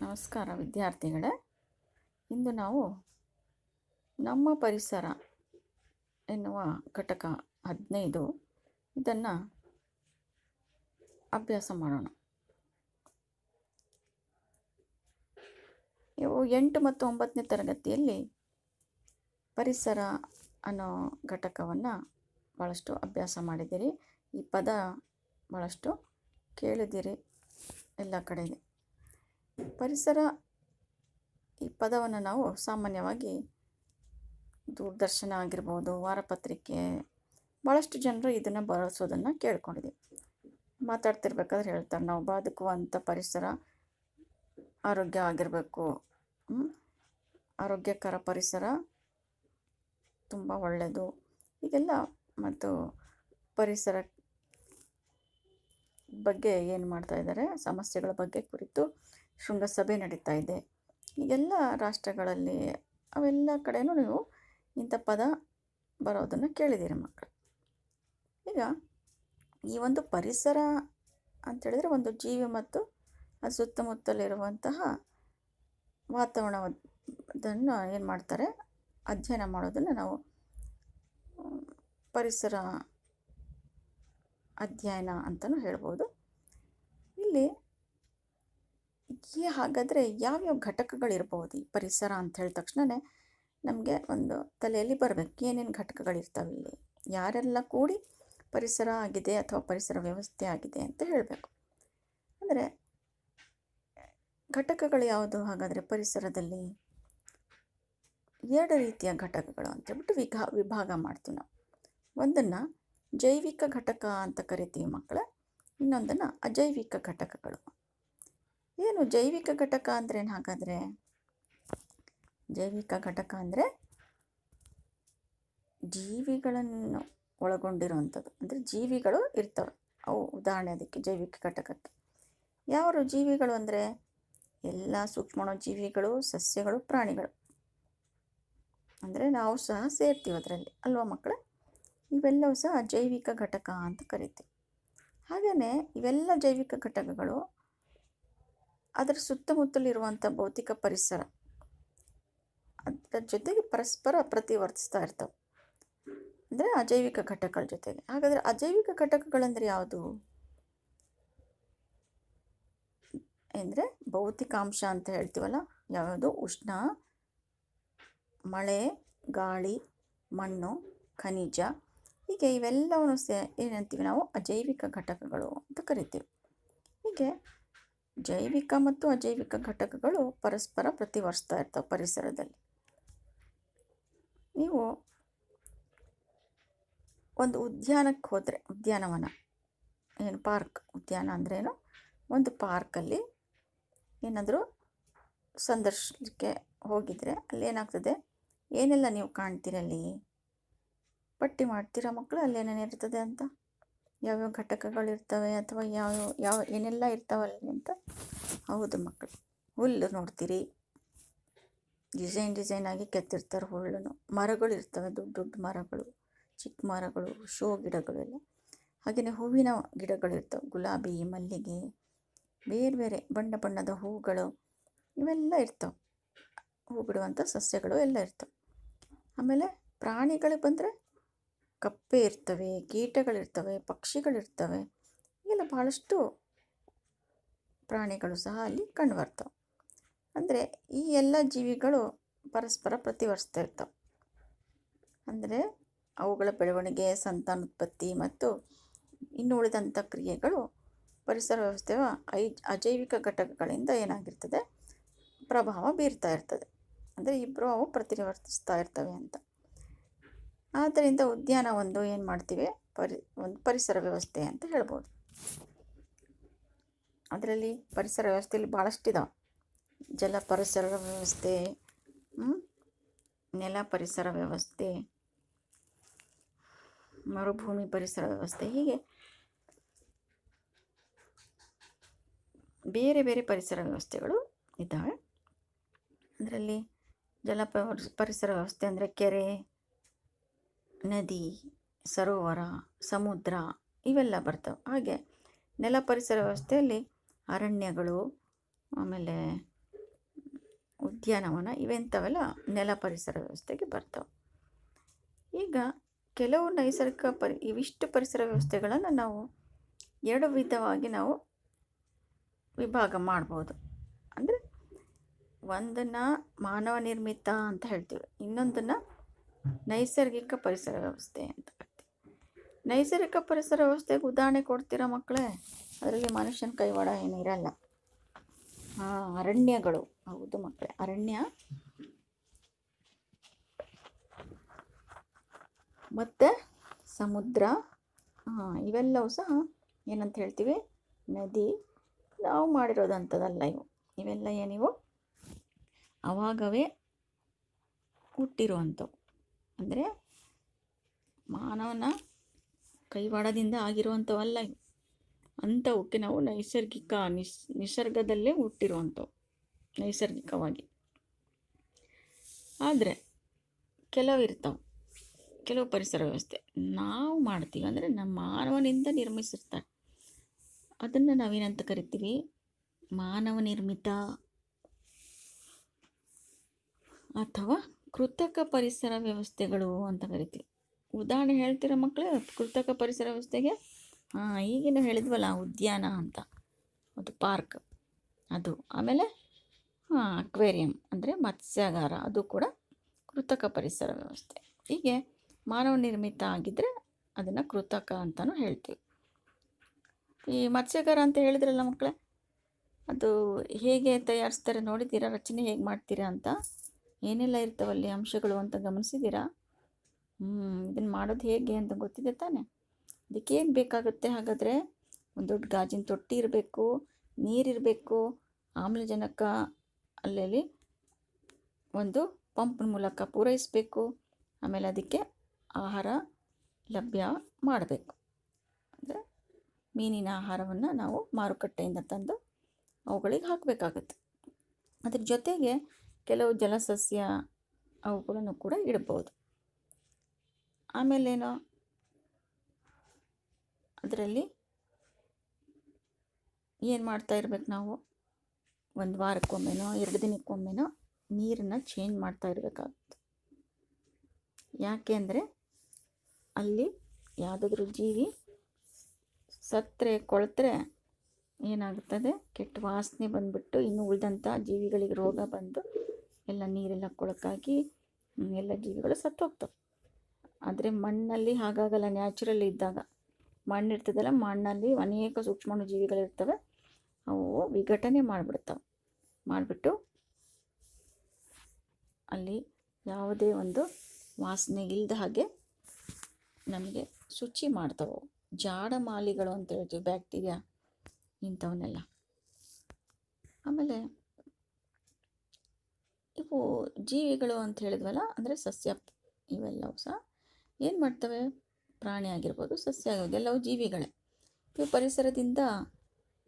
ನಮಸ್ಕಾರ ವಿದ್ಯಾರ್ಥಿಗಳೇ. ಇಂದು ನಾವು ನಮ್ಮ ಪರಿಸರ ಎನ್ನುವ ಘಟಕ 15 ಇದನ್ನು ಅಭ್ಯಾಸ ಮಾಡೋಣ. ನೀವು 8 ಮತ್ತು 9ನೇ ತರಗತಿಯಲ್ಲಿ ಪರಿಸರ ಅನ್ನೋ ಘಟಕವನ್ನು ಭಾಳಷ್ಟು ಅಭ್ಯಾಸ ಮಾಡಿದ್ದೀರಿ. ಈ ಪದ ಭಾಳಷ್ಟು ಕೇಳಿದ್ದೀರಿ ಎಲ್ಲ ಕಡೆಗೆ. ಪರಿಸರ ಈ ಪದವನ್ನು ನಾವು ಸಾಮಾನ್ಯವಾಗಿ ದೂರದರ್ಶನ ಆಗಿರ್ಬೋದು, ವಾರಪತ್ರಿಕೆ, ಭಾಳಷ್ಟು ಜನರು ಇದನ್ನು ಬಳಸೋದನ್ನು ಕೇಳ್ಕೊಂಡಿದ್ದೀವಿ. ಮಾತಾಡ್ತಿರ್ಬೇಕಾದ್ರೆ ಹೇಳ್ತಾರೆ, ನಾವು ಬದುಕುವಂಥ ಪರಿಸರ ಆರೋಗ್ಯ ಆಗಿರಬೇಕು, ಆರೋಗ್ಯಕರ ಪರಿಸರ ತುಂಬ ಒಳ್ಳೆಯದು, ಹೀಗೆಲ್ಲ. ಮತ್ತು ಪರಿಸರ ಬಗ್ಗೆ ಏನು ಮಾಡ್ತಾ ಇದ್ದಾರೆ, ಸಮಸ್ಯೆಗಳ ಬಗ್ಗೆ ಕುರಿತು ಶೃಂಗಸಭೆ ನಡೀತಾ ಇದೆ. ಈಗೆಲ್ಲ ರಾಷ್ಟ್ರಗಳಲ್ಲಿ ಅವೆಲ್ಲ ಕಡೆಯೂ ನೀವು ಇಂಥ ಪದ ಬರೋದನ್ನು ಕೇಳಿದ್ದೀರಿ ಮಕ್ಕಳು. ಈಗ ಈ ಒಂದು ಪರಿಸರ ಅಂಥೇಳಿದರೆ ಒಂದು ಜೀವಿ ಮತ್ತು ಅದು ಸುತ್ತಮುತ್ತಲಿರುವಂತಹ ವಾತಾವರಣವನ್ನು ಏನು ಮಾಡ್ತಾರೆ, ಅಧ್ಯಯನ ಮಾಡೋದನ್ನು ನಾವು ಪರಿಸರ ಅಧ್ಯಯನ ಅಂತಲೂ ಹೇಳ್ಬೋದು. ಇಲ್ಲಿ ಹಾಗಾದರೆ ಯಾವ್ಯಾವ ಘಟಕಗಳಿರ್ಬೋದು ಈ ಪರಿಸರ ಅಂತ ಹೇಳಿದ ತಕ್ಷಣವೇ ನಮಗೆ ಒಂದು ತಲೆಯಲ್ಲಿ ಬರಬೇಕು, ಏನೇನು ಘಟಕಗಳಿರ್ತವೆ ಇಲ್ಲಿ, ಯಾರೆಲ್ಲ ಕೂಡಿ ಪರಿಸರ ಆಗಿದೆ ಅಥವಾ ಪರಿಸರ ವ್ಯವಸ್ಥೆ ಆಗಿದೆ ಅಂತ ಹೇಳಬೇಕು. ಅಂದರೆ ಘಟಕಗಳು ಯಾವುದು ಹಾಗಾದರೆ ಪರಿಸರದಲ್ಲಿ? 2 ರೀತಿಯ ಘಟಕಗಳು ಅಂತ ಹೇಳ್ಬಿಟ್ಟು ವಿಭಾಗ ಮಾಡ್ತೀವಿ ನಾವು. ಒಂದನ್ನು ಜೈವಿಕ ಘಟಕ ಅಂತ ಕರಿತೀವಿ ಮಕ್ಕಳ, ಇನ್ನೊಂದನ್ನು ಅಜೈವಿಕ ಘಟಕಗಳು. ಏನು ಜೈವಿಕ ಘಟಕ ಅಂದರೆ ಏನು ಹಾಗಾದರೆ? ಜೈವಿಕ ಘಟಕ ಅಂದರೆ ಜೀವಿಗಳನ್ನು ಒಳಗೊಂಡಿರುವಂಥದ್ದು. ಅಂದರೆ ಜೀವಿಗಳು ಇರ್ತವೆ, ಅವು ಉದಾಹರಣೆ ಅದಕ್ಕೆ ಜೈವಿಕ ಘಟಕಕ್ಕೆ. ಯಾವ ಜೀವಿಗಳು ಅಂದರೆ ಎಲ್ಲ ಸೂಕ್ಷ್ಮಾಣು ಜೀವಿಗಳು, ಸಸ್ಯಗಳು, ಪ್ರಾಣಿಗಳು. ಅಂದರೆ ನಾವು ಸಹ ಸೇರ್ತೀವಿ ಅದರಲ್ಲಿ ಅಲ್ವಾ ಮಕ್ಕಳೇ? ಇವೆಲ್ಲವೂ ಸಹ ಜೈವಿಕ ಘಟಕ ಅಂತ ಕರಿತೀವಿ. ಹಾಗೆಯೇ ಇವೆಲ್ಲ ಜೈವಿಕ ಘಟಕಗಳು ಅದರ ಸುತ್ತಮುತ್ತಲಿರುವಂಥ ಭೌತಿಕ ಪರಿಸರ ಅದರ ಜೊತೆಗೆ ಪರಸ್ಪರ ಪ್ರತಿವರ್ತಿಸ್ತಾ ಇರ್ತವೆ, ಅಂದರೆ ಅಜೈವಿಕ ಘಟಕಗಳ ಜೊತೆಗೆ. ಹಾಗಾದರೆ ಅಜೈವಿಕ ಘಟಕಗಳಂದರೆ ಯಾವುದು ಅಂದರೆ ಭೌತಿಕಾಂಶ ಅಂತ ಹೇಳ್ತೀವಲ್ಲ, ಯಾವುದು? ಉಷ್ಣ, ಮಳೆ, ಗಾಳಿ, ಮಣ್ಣು, ಖನಿಜ, ಹೀಗೆ ಇವೆಲ್ಲವನ್ನು ಏನಂತೀವಿ ನಾವು? ಅಜೈವಿಕ ಘಟಕಗಳು ಅಂತ ಕರಿತೀವಿ. ಹೀಗೆ ಜೈವಿಕ ಮತ್ತು ಅಜೈವಿಕ ಘಟಕಗಳು ಪರಸ್ಪರ ಪ್ರತಿವರ್ತಿಸ್ತಾ ಇರ್ತವೆ ಪರಿಸರದಲ್ಲಿ. ನೀವು ಒಂದು ಉದ್ಯಾನಕ್ಕೆ ಹೋದರೆ, ಉದ್ಯಾನವನ ಏನು ಪಾರ್ಕ್, ಉದ್ಯಾನ ಅಂದ್ರೇನು? ಒಂದು ಪಾರ್ಕಲ್ಲಿ ಏನಾದರೂ ಸಂದರ್ಶನಕ್ಕೆ ಹೋಗಿದರೆ ಅಲ್ಲಿ ಏನಾಗ್ತದೆ, ಏನೆಲ್ಲ ನೀವು ಕಾಣ್ತೀರಲ್ಲಿ? ಪಟ್ಟಿ ಮಾಡ್ತೀರಾ ಮಕ್ಕಳು? ಅಲ್ಲಿ ಏನೇನಿರ್ತದೆ ಅಂತ, ಯಾವ್ಯಾವ ಘಟಕಗಳಿರ್ತವೆ ಅಥವಾ ಯಾವ ಏನೆಲ್ಲ ಇರ್ತಾವಲ್ಲಿ ಅಂತ? ಹೌದು ಮಕ್ಕಳು, ಹುಲ್ಲು ನೋಡ್ತೀರಿ, ಡಿಸೈನ್ ಆಗಿ ಕೆತ್ತಿರ್ತಾರೆ ಹುಲ್ಲನ್ನು. ಮರಗಳು ಇರ್ತವೆ, ದೊಡ್ಡ ದೊಡ್ಡ ಮರಗಳು, ಚಿಕ್ಕ ಮರಗಳು, ಶೋ ಗಿಡಗಳು ಎಲ್ಲ. ಹಾಗೆಯೇ ಹೂವಿನ ಗಿಡಗಳಿರ್ತವೆ, ಗುಲಾಬಿ, ಮಲ್ಲಿಗೆ, ಬೇರೆ ಬೇರೆ ಬಣ್ಣ ಬಣ್ಣದ ಹೂಗಳು ಇವೆಲ್ಲ ಇರ್ತವೆ. ಹೂ ಬಿಡುವಂಥ ಸಸ್ಯಗಳು ಎಲ್ಲ ಇರ್ತವೆ. ಆಮೇಲೆ ಪ್ರಾಣಿಗಳಿಗೆ ಬಂದರೆ ಕಪ್ಪೆ ಇರ್ತವೆ, ಕೀಟಗಳಿರ್ತವೆ, ಪಕ್ಷಿಗಳಿರ್ತವೆ, ಹೀಗೆಲ್ಲ ಭಾಳಷ್ಟು ಪ್ರಾಣಿಗಳು ಸಹ ಅಲ್ಲಿ ಕಂಡುಬರ್ತವೆ. ಅಂದರೆ ಈ ಎಲ್ಲ ಜೀವಿಗಳು ಪರಸ್ಪರ ಪ್ರತಿವರ್ತಿಸ್ತಾ ಇರ್ತವೆ. ಅಂದರೆ ಅವುಗಳ ಬೆಳವಣಿಗೆ, ಸಂತಾನೋತ್ಪತ್ತಿ ಮತ್ತು ಇನ್ನು ಉಳಿದಂಥ ಕ್ರಿಯೆಗಳು ಪರಿಸರ ವ್ಯವಸ್ಥೆಯ ಅಜೈವಿಕ ಘಟಕಗಳಿಂದ ಏನಾಗಿರ್ತದೆ, ಪ್ರಭಾವ ಬೀರ್ತಾ ಇರ್ತದೆ. ಅಂದರೆ ಇಬ್ಬರು ಅವು ಪ್ರತಿವರ್ತಿಸ್ತಾ ಇರ್ತವೆ ಅಂತ. ಆದ್ದರಿಂದ ಉದ್ಯಾನ ಒಂದು ಏನು ಮಾಡ್ತೀವಿ, ಒಂದು ಪರಿಸರ ವ್ಯವಸ್ಥೆ ಅಂತ ಹೇಳ್ಬೋದು. ಅದರಲ್ಲಿ ಪರಿಸರ ವ್ಯವಸ್ಥೆಯಲ್ಲಿ ಭಾಳಷ್ಟಿದಾವೆ. ಜಲ ಪರಿಸರ ವ್ಯವಸ್ಥೆ, ನೆಲ ಪರಿಸರ ವ್ಯವಸ್ಥೆ, ಮರುಭೂಮಿ ಪರಿಸರ ವ್ಯವಸ್ಥೆ, ಹೀಗೆ ಬೇರೆ ಬೇರೆ ಪರಿಸರ ವ್ಯವಸ್ಥೆಗಳು ಇದ್ದಾವೆ. ಅದರಲ್ಲಿ ಪರಿಸರ ವ್ಯವಸ್ಥೆ ಅಂದರೆ ಕೆರೆ, ನದಿ, ಸರೋವರ, ಸಮುದ್ರ ಇವೆಲ್ಲ ಬರ್ತವೆ. ಹಾಗೆ ನೆಲ ಪರಿಸರ ವ್ಯವಸ್ಥೆಯಲ್ಲಿ ಅರಣ್ಯಗಳು, ಆಮೇಲೆ ಉದ್ಯಾನವನ ಇವೆಂಥವೆಲ್ಲ ನೆಲ ಪರಿಸರ ವ್ಯವಸ್ಥೆಗೆ ಬರ್ತವೆ. ಈಗ ಕೆಲವು ನೈಸರ್ಗಿಕ ಇವಿಷ್ಟು ಪರಿಸರ ವ್ಯವಸ್ಥೆಗಳನ್ನು ನಾವು ಎರಡು ವಿಧವಾಗಿ ನಾವು ವಿಭಾಗ ಮಾಡ್ಬೋದು. ಅಂದರೆ ಒಂದನ್ನು ಮಾನವ ನಿರ್ಮಿತ ಅಂತ ಹೇಳ್ತೀವಿ, ಇನ್ನೊಂದನ್ನು ನೈಸರ್ಗಿಕ ಪರಿಸರ ವ್ಯವಸ್ಥೆ ಅಂತ ಹೇಳ್ತೀವಿ. ನೈಸರ್ಗಿಕ ಪರಿಸರ ವ್ಯವಸ್ಥೆಗೆ ಉದಾಹರಣೆ ಕೊಡ್ತೀರಾ ಮಕ್ಕಳೇ? ಅದರಲ್ಲಿ ಮನುಷ್ಯನ ಕೈವಾಡ ಏನಿರಲ್ಲ. ಅರಣ್ಯಗಳು, ಹೌದು ಮಕ್ಕಳೇ, ಅರಣ್ಯ ಮತ್ತು ಸಮುದ್ರ, ಇವೆಲ್ಲವೂ ಸಹ ಏನಂತ ಹೇಳ್ತೀವಿ, ನದಿ. ನಾವು ಮಾಡಿರೋದಂಥದ್ದಲ್ಲ ಇವೆಲ್ಲ ಏನಿವು ಅವಾಗವೇ ಹುಟ್ಟಿರುವಂಥವು. ಅಂದರೆ ಮಾನವನ ಕೈವಾಡದಿಂದ ಆಗಿರುವಂಥವಲ್ಲ ಇವು. ಅಂಥವಕ್ಕೆ ನಾವು ನೈಸರ್ಗಿಕ ನಿಸರ್ಗದಲ್ಲೇ ಹುಟ್ಟಿರುವಂಥವು ನೈಸರ್ಗಿಕವಾಗಿ. ಆದರೆ ಕೆಲವು ಇರ್ತಾವೆ, ಕೆಲವು ಪರಿಸರ ವ್ಯವಸ್ಥೆ ನಾವು ಮಾಡ್ತೀವಿ, ಅಂದರೆ ನಮ್ಮ ಮಾನವನಿಂದ ನಿರ್ಮಿಸಿರ್ತಾರೆ. ಅದನ್ನು ನಾವೇನಂತ ಕರಿತೀವಿ, ಮಾನವ ನಿರ್ಮಿತ ಅಥವಾ ಕೃತಕ ಪರಿಸರ ವ್ಯವಸ್ಥೆಗಳು ಅಂತ ಕರಿತೀವಿ. ಉದಾಹರಣೆ ಹೇಳ್ತೀರಾ ಮಕ್ಕಳೇ ಕೃತಕ ಪರಿಸರ ವ್ಯವಸ್ಥೆಗೆ? ಈಗಿನ ಹೇಳಿದ್ವಲ್ಲ, ಉದ್ಯಾನ ಅಂತ, ಅದು ಪಾರ್ಕ್ ಅದು. ಆಮೇಲೆ ಅಕ್ವೇರಿಯಂ ಅಂದರೆ ಮತ್ಸ್ಯಾಗಾರ, ಅದು ಕೂಡ ಕೃತಕ ಪರಿಸರ ವ್ಯವಸ್ಥೆ. ಹೀಗೆ ಮಾನವ ನಿರ್ಮಿತ ಆಗಿದ್ದರೆ ಅದನ್ನು ಕೃತಕ ಅಂತಲೂ ಹೇಳ್ತೀವಿ. ಈ ಮತ್ಸ್ಯಾಗಾರ ಅಂತ ಹೇಳಿದ್ರಲ್ಲ ಮಕ್ಕಳೇ, ಅದು ಹೇಗೆ ತಯಾರಿಸ್ತಾರೆ ನೋಡಿದ್ದೀರಾ? ರಚನೆ ಹೇಗೆ ಮಾಡ್ತೀರಾ ಅಂತ, ಏನೆಲ್ಲ ಇರ್ತಾವಲ್ಲಿ ಅಂಶಗಳು ಅಂತ ಗಮನಿಸಿದ್ದೀರಾ? ಇದನ್ನು ಮಾಡೋದು ಹೇಗೆ ಅಂತ ಗೊತ್ತಿದೆ ತಾನೆ? ಅದಕ್ಕೆ ಏನು ಬೇಕಾಗುತ್ತೆ ಹಾಗಾದರೆ? ಒಂದು ದೊಡ್ಡ ಗಾಜಿನ ತೊಟ್ಟಿ ಇರಬೇಕು, ನೀರಿರಬೇಕು, ಆಮ್ಲಜನಕ ಅಲ್ಲಲ್ಲಿ ಒಂದು ಪಂಪ್ನ ಮೂಲಕ ಪೂರೈಸಬೇಕು, ಆಮೇಲೆ ಅದಕ್ಕೆ ಆಹಾರ ಲಭ್ಯ ಮಾಡಬೇಕು. ಅಂದರೆ ಮೀನಿನ ಆಹಾರವನ್ನು ನಾವು ಮಾರುಕಟ್ಟೆಯಿಂದ ತಂದು ಅವುಗಳಿಗೆ ಹಾಕಬೇಕಾಗುತ್ತೆ. ಅದ್ರ ಜೊತೆಗೆ ಕೆಲವು ಜಲಸಸ್ಯ ಅವುಗಳನ್ನು ಕೂಡ ಇಡ್ಬೋದು. ಆಮೇಲೇನೋ ಅದರಲ್ಲಿ ಏನು ಮಾಡ್ತಾ ಇರ್ಬೇಕು ನಾವು? ಒಂದು ವಾರಕ್ಕೊಮ್ಮೆನೋ 2 ದಿನಕ್ಕೊಮ್ಮೆನೋ ನೀರನ್ನು ಚೇಂಜ್ ಮಾಡ್ತಾ ಇರಬೇಕಾಗುತ್ತೆ. ಯಾಕೆ ಅಂದರೆ ಅಲ್ಲಿ ಯಾವುದಾದ್ರೂ ಜೀವಿ ಸತ್ತರೆ ಕೊಳೆತ್ರೆ ಏನಾಗುತ್ತದೆ, ಕೆಟ್ಟ ವಾಸನೆ ಬಂದುಬಿಟ್ಟು ಇನ್ನು ಉಳಿದಂಥ ಜೀವಿಗಳಿಗೆ ರೋಗ ಬಂದು ಎಲ್ಲ ನೀರೆಲ್ಲ ಕೊಳಕಾಗಿ ಎಲ್ಲ ಜೀವಿಗಳು ಸತ್ತೋಗ್ತವೆ. ಆದರೆ ಮಣ್ಣಲ್ಲಿ ಹಾಗಾಗಲ್ಲ. ನ್ಯಾಚುರಲ್ ಇದ್ದಾಗ ಮಣ್ಣಿರ್ತದಲ್ಲ, ಮಣ್ಣಲ್ಲಿ ಅನೇಕ ಸೂಕ್ಷ್ಮಾಣು ಜೀವಿಗಳಿರ್ತವೆ. ಅವು ವಿಘಟನೆ ಮಾಡಿಬಿಟ್ಟು ಅಲ್ಲಿ ಯಾವುದೇ ಒಂದು ವಾಸನೆ ಇಲ್ಲದ ಹಾಗೆ ನಮಗೆ ಶುಚಿ ಮಾಡ್ತಾವೆ. ಜಾಡಮಾಲಿಗಳು ಅಂತ ಹೇಳ್ತೀವಿ, ಬ್ಯಾಕ್ಟೀರಿಯಾ ಇಂಥವನ್ನೆಲ್ಲ. ಆಮೇಲೆ ಇವು ಜೀವಿಗಳು ಅಂತ ಹೇಳಿದ್ವಲ್ಲ, ಅಂದರೆ ಸಸ್ಯ, ಇವೆಲ್ಲವೂ ಸಹ ಏನು ಮಾಡ್ತವೆ? ಪ್ರಾಣಿ ಆಗಿರ್ಬೋದು, ಸಸ್ಯ ಆಗಿರ್ಬೋದು, ಎಲ್ಲವೂ ಜೀವಿಗಳೇ. ಇವು ಪರಿಸರದಿಂದ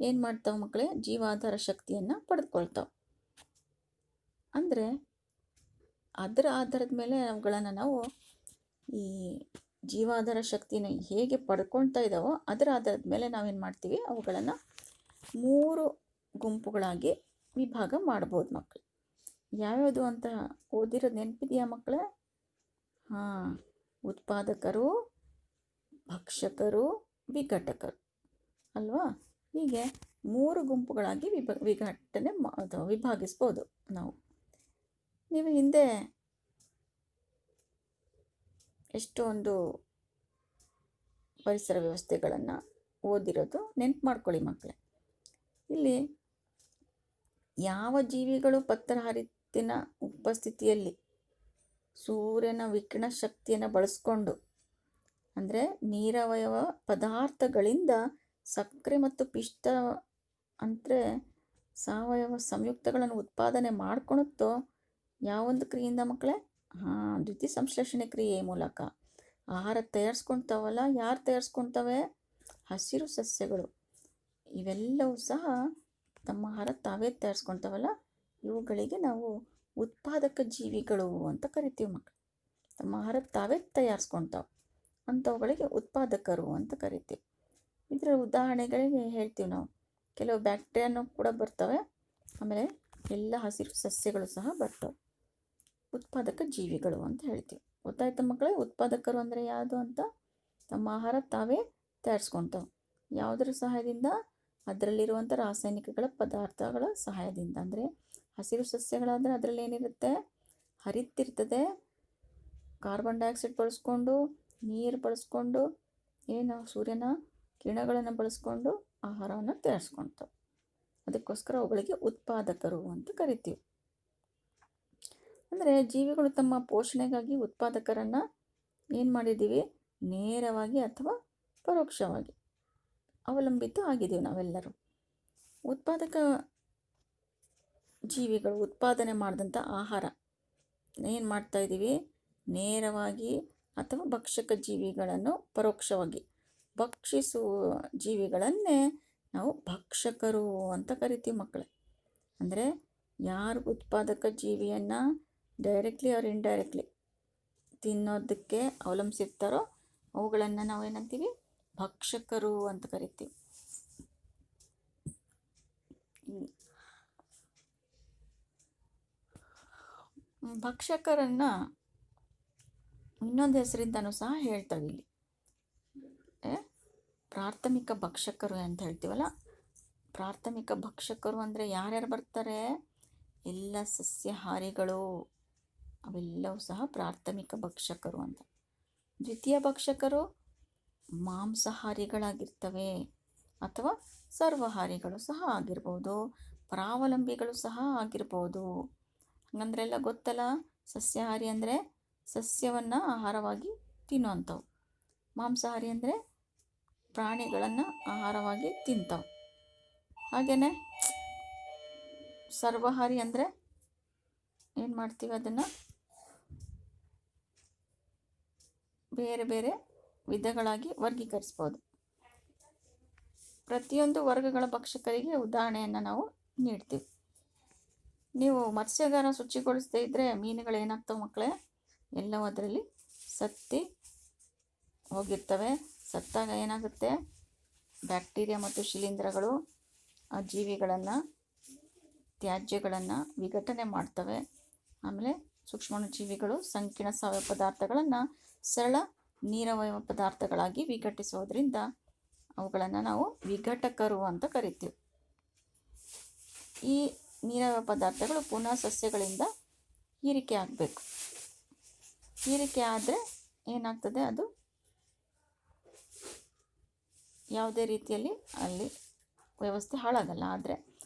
ಏನು ಮಾಡ್ತಾವೆ ಮಕ್ಕಳೇ? ಜೀವಾಧಾರ ಶಕ್ತಿಯನ್ನು ಪಡೆದುಕೊಳ್ತಾವೆ. ಅಂದರೆ ಅದರ ಆಧಾರದ ಮೇಲೆ ಅವುಗಳನ್ನು ನಾವು ಈ ಜೀವಾಧಾರ ಶಕ್ತಿನ ಹೇಗೆ ಪಡ್ಕೊಳ್ತಾ ಇದ್ದಾವೋ ಅದರ ಆಧಾರದ ಮೇಲೆ ನಾವೇನು ಮಾಡ್ತೀವಿ, ಅವುಗಳನ್ನು 3 ಗುಂಪುಗಳಾಗಿ ವಿಭಾಗ ಮಾಡ್ಬೋದು ಮಕ್ಕಳು. ಯಾವ್ಯಾವುದು ಅಂತ ಓದಿರೋದು ನೆನಪಿದೆಯಾ ಮಕ್ಕಳೇ? ಉತ್ಪಾದಕರು, ಭಕ್ಷಕರು, ವಿಘಟಕರು ಅಲ್ವಾ? ಹೀಗೆ 3 ಗುಂಪುಗಳಾಗಿ ವಿಭಾಗಿಸ್ಬೋದು ನಾವು. ನೀವು ಹಿಂದೆ ಎಷ್ಟೊಂದು ಪರಿಸರ ವ್ಯವಸ್ಥೆಗಳನ್ನು ಓದಿರೋದು ನೆನ್ಪು ಮಾಡ್ಕೊಳ್ಳಿ ಮಕ್ಕಳೇ. ಇಲ್ಲಿ ಯಾವ ಜೀವಿಗಳು ಪತ್ರಹರಿತ್ತಿನ ಉಪಸ್ಥಿತಿಯಲ್ಲಿ ಸೂರ್ಯನ ವಿಕಿರಣ ಶಕ್ತಿಯನ್ನು ಬಳಸ್ಕೊಂಡು, ಅಂದರೆ ನೀರವಯವ ಪದಾರ್ಥಗಳಿಂದ ಸಕ್ಕರೆ ಮತ್ತು ಪಿಷ್ಟ ಅಂದರೆ ಸಾವಯವ ಸಂಯುಕ್ತಗಳನ್ನು ಉತ್ಪಾದನೆ ಮಾಡ್ಕೊಳುತ್ತೋ ಯಾವೊಂದು ಕ್ರಿಯೆಯಿಂದ ಮಕ್ಕಳೇ? ದ್ಯುತಿ ಸಂಶ್ಲೇಷಣೆ ಕ್ರಿಯೆ ಮೂಲಕ ಆಹಾರ ತಯಾರಿಸ್ಕೊಳ್ತಾವಲ್ಲ. ಯಾರು ತಯಾರಿಸ್ಕೊಳ್ತವೆ? ಹಸಿರು ಸಸ್ಯಗಳು. ಇವೆಲ್ಲವೂ ಸಹ ತಮ್ಮ ಆಹಾರ ತಾವೇ ತಯಾರಿಸ್ಕೊಳ್ತಾವಲ್ಲ, ಇವುಗಳಿಗೆ ನಾವು ಉತ್ಪಾದಕ ಜೀವಿಗಳು ಅಂತ ಕರಿತೀವಿ ಮಕ್ಕಳು. ತಮ್ಮ ಆಹಾರ ತಾವೇ ತಯಾರಿಸ್ಕೊಳ್ತಾವೆ ಅಂಥವುಗಳಿಗೆ ಉತ್ಪಾದಕರು ಅಂತ ಕರಿತೀವಿ. ಇದರ ಉದಾಹರಣೆಗಳಿಗೆ ಹೇಳ್ತೀವಿ ನಾವು. ಕೆಲವು ಬ್ಯಾಕ್ಟೀರಿಯಾನು ಕೂಡ ಬರ್ತವೆ, ಆಮೇಲೆ ಎಲ್ಲ ಹಸಿರು ಸಸ್ಯಗಳು ಸಹ ಬರ್ತವೆ. ಉತ್ಪಾದಕ ಜೀವಿಗಳು ಅಂತ ಹೇಳ್ತೀವಿ. ಗೊತ್ತಾಯ್ತಾ ಮಕ್ಕಳೇ? ಉತ್ಪಾದಕರು ಅಂದರೆ ಯಾವುದು ಅಂತ? ತಮ್ಮ ಆಹಾರ ತಾವೇ ತಯಾರಿಸ್ಕೊತಾವೆ. ಯಾವುದರ ಸಹಾಯದಿಂದ? ಅದರಲ್ಲಿರುವಂಥ ರಾಸಾಯನಿಕಗಳ ಪದಾರ್ಥಗಳ ಸಹಾಯದಿಂದ. ಅಂದರೆ ಹಸಿರು ಸಸ್ಯಗಳಾದರೆ ಅದರಲ್ಲಿ ಏನಿರುತ್ತೆ? ಹರಿತಿರ್ತದೆ. ಕಾರ್ಬನ್ ಡೈಆಕ್ಸೈಡ್ ಬಳಸ್ಕೊಂಡು, ನೀರು ಬಳಸ್ಕೊಂಡು, ಸೂರ್ಯನ ಕಿರಣಗಳನ್ನು ಬಳಸ್ಕೊಂಡು ಆಹಾರವನ್ನು ತಯಾರಿಸ್ಕೊತಾವೆ. ಅದಕ್ಕೋಸ್ಕರ ಅವುಗಳಿಗೆ ಉತ್ಪಾದಕರು ಅಂತ ಕರಿತೀವಿ. ಅಂದರೆ ಜೀವಿಗಳು ತಮ್ಮ ಪೋಷಣೆಗಾಗಿ ಉತ್ಪಾದಕರನ್ನು ಏನು ಮಾಡಿದ್ದೀವಿ? ನೇರವಾಗಿ ಅಥವಾ ಪರೋಕ್ಷವಾಗಿ ಅವಲಂಬಿತ ಆಗಿದ್ದೀವಿ ನಾವೆಲ್ಲರೂ. ಉತ್ಪಾದಕ ಜೀವಿಗಳು ಉತ್ಪಾದನೆ ಮಾಡಿದಂಥ ಆಹಾರ ಏನು ಮಾಡ್ತಾಯಿದ್ದೀವಿ? ನೇರವಾಗಿ ಅಥವಾ ಭಕ್ಷಕ ಜೀವಿಗಳನ್ನು ಪರೋಕ್ಷವಾಗಿ ಭಕ್ಷಿಸುವ ಜೀವಿಗಳನ್ನೇ ನಾವು ಭಕ್ಷಕರು ಅಂತ ಕರಿತೀವಿ ಮಕ್ಕಳೇ. ಅಂದರೆ ಯಾರು ಉತ್ಪಾದಕ ಜೀವಿಯನ್ನು ಡೈರೆಕ್ಟ್ಲಿ ಆರ್ ಇಂಡೈರೆಕ್ಟ್ಲಿ ತಿನ್ನೋದಕ್ಕೆ ಅವಲಂಬಿಸಿರ್ತಾರೋ ಅವುಗಳನ್ನು ನಾವೇನಂತೀವಿ? ಭಕ್ಷಕರು ಅಂತ ಕರಿತೀವಿ. ಭಕ್ಷಕರನ್ನು ಇನ್ನೊಂದು ಹೆಸರಿಂದನೂ ಸಹ ಹೇಳ್ತಾವೆ ಇಲ್ಲಿ. ಪ್ರಾಥಮಿಕ ಭಕ್ಷಕರು ಅಂತ ಹೇಳ್ತೀವಲ್ಲ, ಪ್ರಾಥಮಿಕ ಭಕ್ಷಕರು ಅಂದರೆ ಯಾರ್ಯಾರು ಬರ್ತಾರೆ? ಎಲ್ಲ ಸಸ್ಯಾಹಾರಿಗಳು, ಅವೆಲ್ಲವೂ ಸಹ ಪ್ರಾಥಮಿಕ ಭಕ್ಷಕರು ಅಂತ. ದ್ವಿತೀಯ ಭಕ್ಷಕರು ಮಾಂಸಾಹಾರಿಗಳಾಗಿರ್ತವೆ ಅಥವಾ ಸರ್ವಹಾರಿಗಳು ಸಹ ಆಗಿರ್ಬೋದು, ಪರಾವಲಂಬಿಗಳು ಸಹ ಆಗಿರ್ಬೋದು. ಹಂಗಂದ್ರೆಲ್ಲ ಗೊತ್ತಲ್ಲ. ಸಸ್ಯಾಹಾರಿ ಅಂದರೆ ಸಸ್ಯವನ್ನು ಆಹಾರವಾಗಿ ತಿನ್ನುವಂಥವು. ಮಾಂಸಾಹಾರಿ ಅಂದರೆ ಪ್ರಾಣಿಗಳನ್ನು ಆಹಾರವಾಗಿ ತಿಂತಾವೆ. ಹಾಗೆಯೇ ಸರ್ವಹಾರಿ ಅಂದರೆ ಏನು ಮಾಡ್ತೀವಿ? ಅದನ್ನು ಬೇರೆ ಬೇರೆ ವಿಧಗಳಾಗಿ ವರ್ಗೀಕರಿಸ್ಬೋದು. ಪ್ರತಿಯೊಂದು ವರ್ಗಗಳ ಭಕ್ಷಕರಿಗೆ ಉದಾಹರಣೆಯನ್ನು ನಾವು ನೀಡ್ತೀವಿ. ನೀವು ಮತ್ಸ್ಯಗಾರ ಶುಚಿಗೊಳಿಸದೇ ಇದ್ದರೆ ಮೀನುಗಳು ಏನಾಗ್ತವೆ ಮಕ್ಕಳೇ? ಎಲ್ಲವೂ ಅದರಲ್ಲಿ ಸತ್ತಿ ಹೋಗಿರ್ತವೆ. ಸತ್ತಾಗ ಏನಾಗುತ್ತೆ? ಬ್ಯಾಕ್ಟೀರಿಯಾ ಮತ್ತು ಶಿಲೀಂಧ್ರಗಳು ಆ ಜೀವಿಗಳನ್ನು, ತ್ಯಾಜ್ಯಗಳನ್ನು ವಿಘಟನೆ ಮಾಡ್ತವೆ. ಆಮೇಲೆ ಸೂಕ್ಷ್ಮಾಣುಜೀವಿಗಳು ಸಂಕೀರ್ಣ ಸಾವಯವ ಪದಾರ್ಥಗಳನ್ನು ಸರಳ ನೀರವಯವ ಪದಾರ್ಥಗಳಾಗಿ ವಿಘಟಿಸೋದ್ರಿಂದ ಅವುಗಳನ್ನು ನಾವು ವಿಘಟಕರು ಅಂತ ಕರಿತೀವಿ. ಈ ನೀರವಯವ ಪದಾರ್ಥಗಳು ಪುನಃ ಸಸ್ಯಗಳಿಂದ ಹೀರಿಕೆ ಆಗಬೇಕು. ಹೀರಿಕೆ ಆದರೆ ಏನಾಗ್ತದೆ? ಅದು ಯಾವುದೇ ರೀತಿಯಲ್ಲಿ ಅಲ್ಲಿ ವ್ಯವಸ್ಥೆ ಹಾಳಾಗಲ್ಲ. ಆದರೆ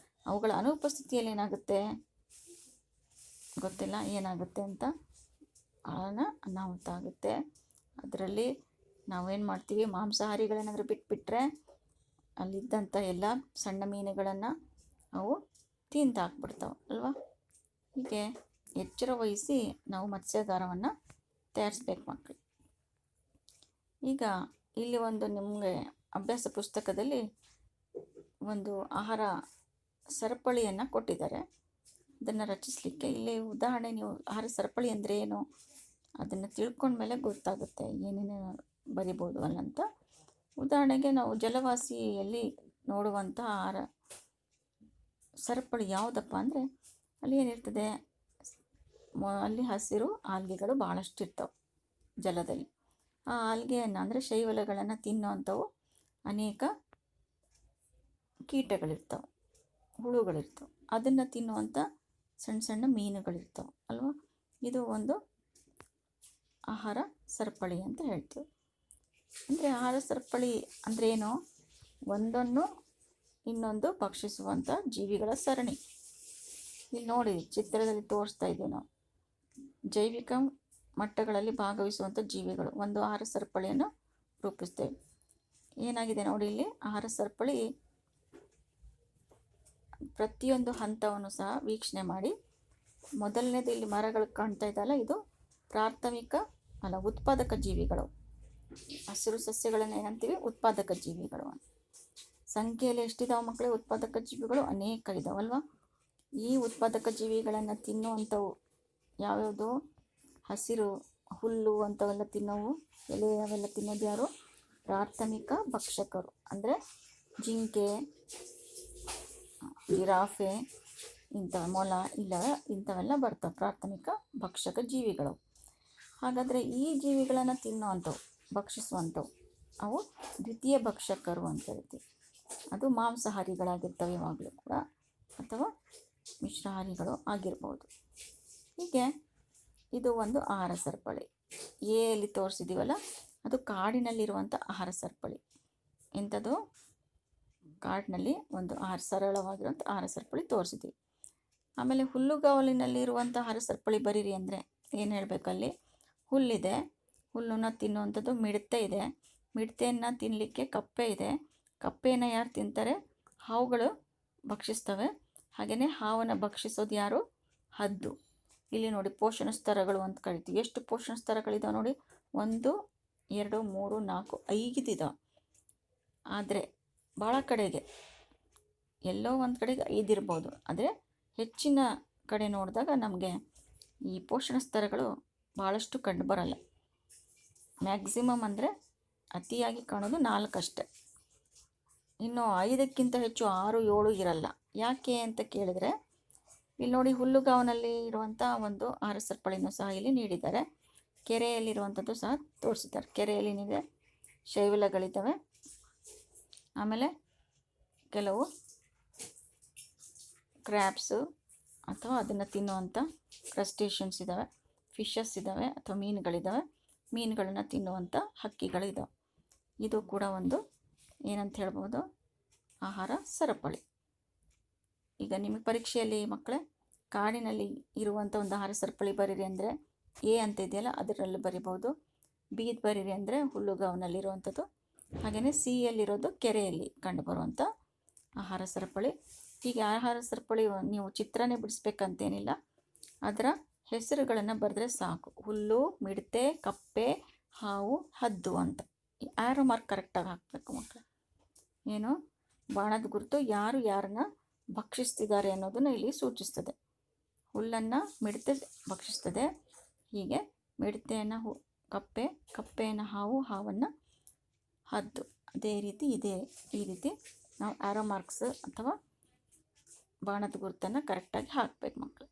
ಅವುಗಳ ಅನುಪಸ್ಥಿತಿಯಲ್ಲಿ ಏನಾಗುತ್ತೆ? ಗೊತ್ತಿಲ್ಲ ಏನಾಗುತ್ತೆ ಅಂತ. ಅನಾಹುತ ಆಗುತ್ತೆ. ಅದರಲ್ಲಿ ನಾವೇನು ಮಾಡ್ತೀವಿ? ಮಾಂಸಾಹಾರಿಗಳೇನಾದರೂ ಬಿಟ್ಬಿಟ್ರೆ ಅಲ್ಲಿದ್ದಂಥ ಎಲ್ಲ ಸಣ್ಣ ಮೀನುಗಳನ್ನು ಅವು ತಿಂದಾಕ್ಬಿಡ್ತಾವೆ ಅಲ್ವಾ? ಹೀಗೆ ಎಚ್ಚರ ವಹಿಸಿ ನಾವು ಮತ್ಸ್ಯಾಗಾರವನ್ನು ತಯಾರಿಸ್ಬೇಕು ಮಕ್ಕಳು. ಈಗ ಇಲ್ಲಿ ಒಂದು ನಿಮಗೆ ಅಭ್ಯಾಸ ಪುಸ್ತಕದಲ್ಲಿ ಒಂದು ಆಹಾರ ಸರಪಳಿಯನ್ನು ಕೊಟ್ಟಿದ್ದಾರೆ. ಅದನ್ನು ರಚಿಸಲಿಕ್ಕೆ ಇಲ್ಲಿ ಉದಾಹರಣೆ, ನೀವು ಆಹಾರ ಸರಪಳಿ ಅಂದರೆ ಏನು ಅದನ್ನು ತಿಳ್ಕೊಂಡ್ಮೇಲೆ ಗೊತ್ತಾಗುತ್ತೆ ಏನೇನು ಬರಿಬೋದು ಅಲ್ಲಂತ. ಉದಾಹರಣೆಗೆ ನಾವು ಜಲವಾಸಿಯಲ್ಲಿ ನೋಡುವಂಥ ಆಹಾರ ಸರಪಳಿ ಯಾವುದಪ್ಪ ಅಂದರೆ ಅಲ್ಲಿ ಏನಿರ್ತದೆ? ಅಲ್ಲಿ ಹಸಿರು ಆಲ್ಗೆಗಳು ಭಾಳಷ್ಟು ಇರ್ತವೆ ಜಲದಲ್ಲಿ. ಆ ಆಲ್ಗೆಯನ್ನು ಅಂದರೆ ಶೈವಲಗಳನ್ನು ತಿನ್ನುವಂಥವು ಅನೇಕ ಕೀಟಗಳಿರ್ತವೆ, ಹುಳುಗಳಿರ್ತವೆ. ಅದನ್ನು ತಿನ್ನುವಂಥ ಸಣ್ಣ ಸಣ್ಣ ಮೀನುಗಳಿರ್ತವೆ ಅಲ್ವಾ? ಇದು ಒಂದು ಆಹಾರ ಸರಪಳಿ ಅಂತ ಹೇಳ್ತೀವಿ. ಅಂದರೆ ಆಹಾರ ಸರಪಳಿ ಅಂದರೆ ಏನು? ಒಂದನ್ನು ಇನ್ನೊಂದು ಭಕ್ಷಿಸುವಂಥ ಜೀವಿಗಳ ಸರಣಿ. ಇಲ್ಲಿ ನೋಡಿ ಚಿತ್ರದಲ್ಲಿ ತೋರಿಸ್ತಾ ಇದ್ದೀವಿ ನಾವು. ಜೈವಿಕ ಮಟ್ಟಗಳಲ್ಲಿ ಭಾಗವಹಿಸುವಂಥ ಜೀವಿಗಳು ಒಂದು ಆಹಾರ ಸರಪಳಿಯನ್ನು ರೂಪಿಸ್ತೇವೆ. ಏನಾಗಿದೆ ನೋಡಿ ಇಲ್ಲಿ ಆಹಾರ ಸರಪಳಿ ಪ್ರತಿಯೊಂದು ಹಂತವನ್ನು ಸಹ ವೀಕ್ಷಣೆ ಮಾಡಿ. ಮೊದಲನೇದು ಇಲ್ಲಿ ಮರಗಳು ಕಾಣ್ತಾ ಇದ್ದಲ್ಲ, ಇದು ಉತ್ಪಾದಕ ಜೀವಿಗಳು. ಹಸಿರು ಸಸ್ಯಗಳನ್ನು ಏನಂತೀವಿ? ಉತ್ಪಾದಕ ಜೀವಿಗಳು. ಸಂಖ್ಯೆಯಲ್ಲಿ ಎಷ್ಟಿದಾವೆ ಮಕ್ಕಳೇ ಉತ್ಪಾದಕ ಜೀವಿಗಳು? ಅನೇಕ ಇದಾವಲ್ವ. ಈ ಉತ್ಪಾದಕ ಜೀವಿಗಳನ್ನು ತಿನ್ನುವಂಥವು ಯಾವ್ಯಾವುದು? ಹಸಿರು ಹುಲ್ಲು ಅಂಥವೆಲ್ಲ ತಿನ್ನೋವು, ಎಲೆ ಅವೆಲ್ಲ ತಿನ್ನೋದು ಯಾರು? ಪ್ರಾಥಮಿಕ ಭಕ್ಷಕರು. ಅಂದರೆ ಜಿಂಕೆ, ಜಿರಾಫೆ, ಇಂಥ ಮೊಲ ಇಲ್ಲ ಇಂಥವೆಲ್ಲ ಬರ್ತವೆ ಪ್ರಾಥಮಿಕ ಭಕ್ಷಕ ಜೀವಿಗಳು. ಹಾಗಾದರೆ ಈ ಜೀವಿಗಳನ್ನು ತಿನ್ನುವಂಥವು, ಭಕ್ಷಿಸುವಂಥವು ಅವು ದ್ವಿತೀಯ ಭಕ್ಷಕರು ಅಂತ ಹೇಳ್ತೀವಿ. ಅದು ಮಾಂಸಾಹಾರಿಗಳಾಗಿರ್ತವೆ ಯಾವಾಗಲೂ ಕೂಡ, ಅಥವಾ ಮಿಶ್ರಾಹಾರಿಗಳು ಆಗಿರ್ಬೋದು. ಹೀಗೆ ಇದು ಒಂದು ಆಹಾರ ಸರಪಳಿ. ಎಲ್ಲಿ ತೋರಿಸಿದ್ದೀವಲ್ಲ ಅದು ಕಾಡಿನಲ್ಲಿರುವಂಥ ಆಹಾರ ಸರಪಳಿ. ಎಂಥದ್ದು? ಕಾಡಿನಲ್ಲಿ ಒಂದು ಸರಳವಾಗಿರುವಂಥ ಆಹಾರ ಸರಪಳಿ ತೋರಿಸಿದ್ದೀವಿ. ಆಮೇಲೆ ಹುಲ್ಲುಗಾವಲಿನಲ್ಲಿರುವಂಥ ಆಹಾರ ಸರಪಳಿ ಬರೀರಿ ಅಂದರೆ ಏನು ಹೇಳಬೇಕಲ್ಲಿ? ಹುಲ್ಲಿದೆ, ಹುಲ್ಲನ್ನು ತಿನ್ನುವಂಥದ್ದು ಮಿಡತೆ ಇದೆ, ಮಿಡತೆಯನ್ನು ತಿನ್ನಲಿಕ್ಕೆ ಕಪ್ಪೆ ಇದೆ, ಕಪ್ಪೆಯನ್ನು ಯಾರು ತಿಂತಾರೆ? ಹಾವುಗಳು ಭಕ್ಷಿಸ್ತವೆ. ಹಾಗೆಯೇ ಹಾವನ್ನು ಭಕ್ಷಿಸೋದು ಯಾರು? ಹದ್ದು. ಇಲ್ಲಿ ನೋಡಿ ಪೋಷಣ ಸ್ತರಗಳು ಅಂತ ಕರಿತೀವಿ. ಎಷ್ಟು ಪೋಷಣ ಸ್ತರಗಳಿದಾವೆ ನೋಡಿ, 1 2 3 4 5 ಇದಾವೆ. ಆದರೆ ಭಾಳ ಕಡೆಗೆ ಎಲ್ಲೋ ಒಂದು ಕಡೆಗೆ 5 ಇರ್ಬೋದು, ಆದರೆ ಹೆಚ್ಚಿನ ಕಡೆ ನೋಡಿದಾಗ ನಮಗೆ ಈ ಪೋಷಣ ಸ್ತರಗಳು ಭಾಳಷ್ಟು ಕಂಡು ಬರಲ್ಲ. ಮ್ಯಾಕ್ಸಿಮಮ್ ಅಂದರೆ ಅತಿಯಾಗಿ ಕಾಣೋದು 4 ಅಷ್ಟೆ. ಇನ್ನು 5ಕ್ಕಿಂತ ಹೆಚ್ಚು 6 7 ಇರಲ್ಲ. ಯಾಕೆ ಅಂತ ಕೇಳಿದರೆ, ಇಲ್ಲಿ ನೋಡಿ ಹುಲ್ಲುಗಾವನಲ್ಲಿ ಇರುವಂಥ ಒಂದು ಆಹಾರ ಸರಪಳಿನೂ ಸಹ ಇಲ್ಲಿ ನೀಡಿದ್ದಾರೆ. ಕೆರೆಯಲ್ಲಿರುವಂಥದ್ದು ಸಹ ತೋರಿಸಿದ್ದಾರೆ. ಕೆರೆಯಲ್ಲಿ ಏನಿದೆ? ಶೈವಲಗಳಿದ್ದಾವೆ, ಆಮೇಲೆ ಕೆಲವು ಕ್ರ್ಯಾಬ್ಸು ಅಥವಾ ಅದನ್ನು ತಿನ್ನುವಂಥ ಕ್ರಸ್ಟೇಷನ್ಸ್ ಇದ್ದಾವೆ, ಫಿಶಸ್ ಇದ್ದಾವೆ ಅಥವಾ ಮೀನುಗಳಿದ್ದಾವೆ, ಮೀನುಗಳನ್ನು ತಿನ್ನುವಂಥ ಹಕ್ಕಿಗಳಿದ್ದಾವೆ. ಇದು ಕೂಡ ಒಂದು ಏನಂತ ಹೇಳ್ಬೋದು? ಆಹಾರ ಸರಪಳಿ. ಈಗ ನಿಮಗೆ ಪರೀಕ್ಷೆಯಲ್ಲಿ ಮಕ್ಕಳೇ ಕಾಡಿನಲ್ಲಿ ಇರುವಂಥ ಒಂದು ಆಹಾರ ಸರಪಳಿ ಬರೀರಿ ಅಂದರೆ ಎ ಅಂತ ಇದೆಯಲ್ಲ ಅದರಲ್ಲಿ ಬರಿಬೋದು. ಬಿ ಬರೀರಿ ಅಂದರೆ ಹುಲ್ಲುಗಾವನಲ್ಲಿರುವಂಥದ್ದು. ಹಾಗೆಯೇ ಸಿ ಯಲ್ಲಿರೋದು ಕೆರೆಯಲ್ಲಿ ಕಂಡುಬರುವಂಥ ಆಹಾರ ಸರಪಳಿ. ಹೀಗೆ ಆಹಾರ ಸರಪಳಿ ನೀವು ಚಿತ್ರನೇ ಬಿಡಿಸ್ಬೇಕಂತೇನಿಲ್ಲ, ಅದರ ಹೆಸರುಗಳನ್ನು ಬರೆದ್ರೆ ಸಾಕು. ಹುಲ್ಲು, ಮಿಡತೆ, ಕಪ್ಪೆ, ಹಾವು, ಹದ್ದು ಅಂತ. ಆ್ಯರೋ ಮಾರ್ಕ್ ಕರೆಕ್ಟಾಗಿ ಹಾಕಬೇಕು ಮಕ್ಕಳು. ಏನು? ಬಾಣದ ಗುರುತು ಯಾರು ಯಾರನ್ನ ಭಕ್ಷಿಸ್ತಿದ್ದಾರೆ ಅನ್ನೋದನ್ನು ಇಲ್ಲಿ ಸೂಚಿಸ್ತದೆ. ಹುಲ್ಲನ್ನು ಮಿಡತೆ ಭಕ್ಷಿಸ್ತದೆ, ಹೀಗೆ ಮಿಡತೆಯನ್ನು ಕಪ್ಪೆ, ಕಪ್ಪೆಯನ್ನು ಹಾವು, ಹಾವನ್ನು ಹದ್ದು. ಅದೇ ರೀತಿ ಈ ರೀತಿ ನಾವು ಆ್ಯರೋ ಮಾರ್ಕ್ಸ್ ಅಥವಾ ಬಾಣದ ಗುರುತನ್ನು ಕರೆಕ್ಟಾಗಿ ಹಾಕಬೇಕು ಮಕ್ಕಳು.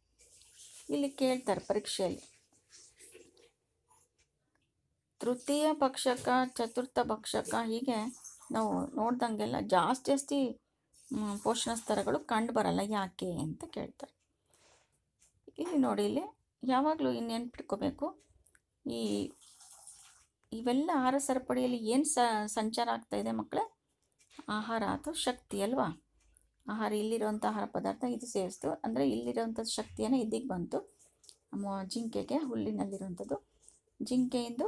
ಇಲ್ಲಿ ಕೇಳ್ತಾರೆ ಪರೀಕ್ಷೆಯಲ್ಲಿ, ತೃತೀಯ ಭಕ್ಷಕ, ಚತುರ್ಥ ಭಕ್ಷಕ, ಹೀಗೆ ನಾವು ನೋಡ್ದಂಗೆಲ್ಲ ಜಾಸ್ತಿ ಪೋಷಣ ಸ್ತರಗಳು ಕಂಡು ಬರಲ್ಲ. ಯಾಕೆ ಅಂತ ಕೇಳ್ತಾರೆ. ಇಲ್ಲಿ ನೋಡಿ, ಇಲ್ಲಿ ಯಾವಾಗಲೂ ನೆನ್ಪಿಟ್ಕೋಬೇಕು, ಇವೆಲ್ಲ ಆಹಾರ ಸರಪಳಿಯಲ್ಲಿ ಏನು ಸಂಚಾರ ಆಗ್ತಾಯಿದೆ ಮಕ್ಕಳೇ? ಆಹಾರ ಅಥವಾ ಶಕ್ತಿ ಅಲ್ವಾ? ಆಹಾರ, ಇಲ್ಲಿರುವಂಥ ಆಹಾರ ಪದಾರ್ಥ ಇದು ಸೇರಿಸ್ತು ಅಂದರೆ ಇಲ್ಲಿರುವಂಥ ಶಕ್ತಿಯನ್ನು ಇದಿಗೆ ಬಂತು. ಜಿಂಕೆಗೆ ಹುಲ್ಲಿನಲ್ಲಿರುವಂಥದ್ದು, ಜಿಂಕೆಯಿಂದ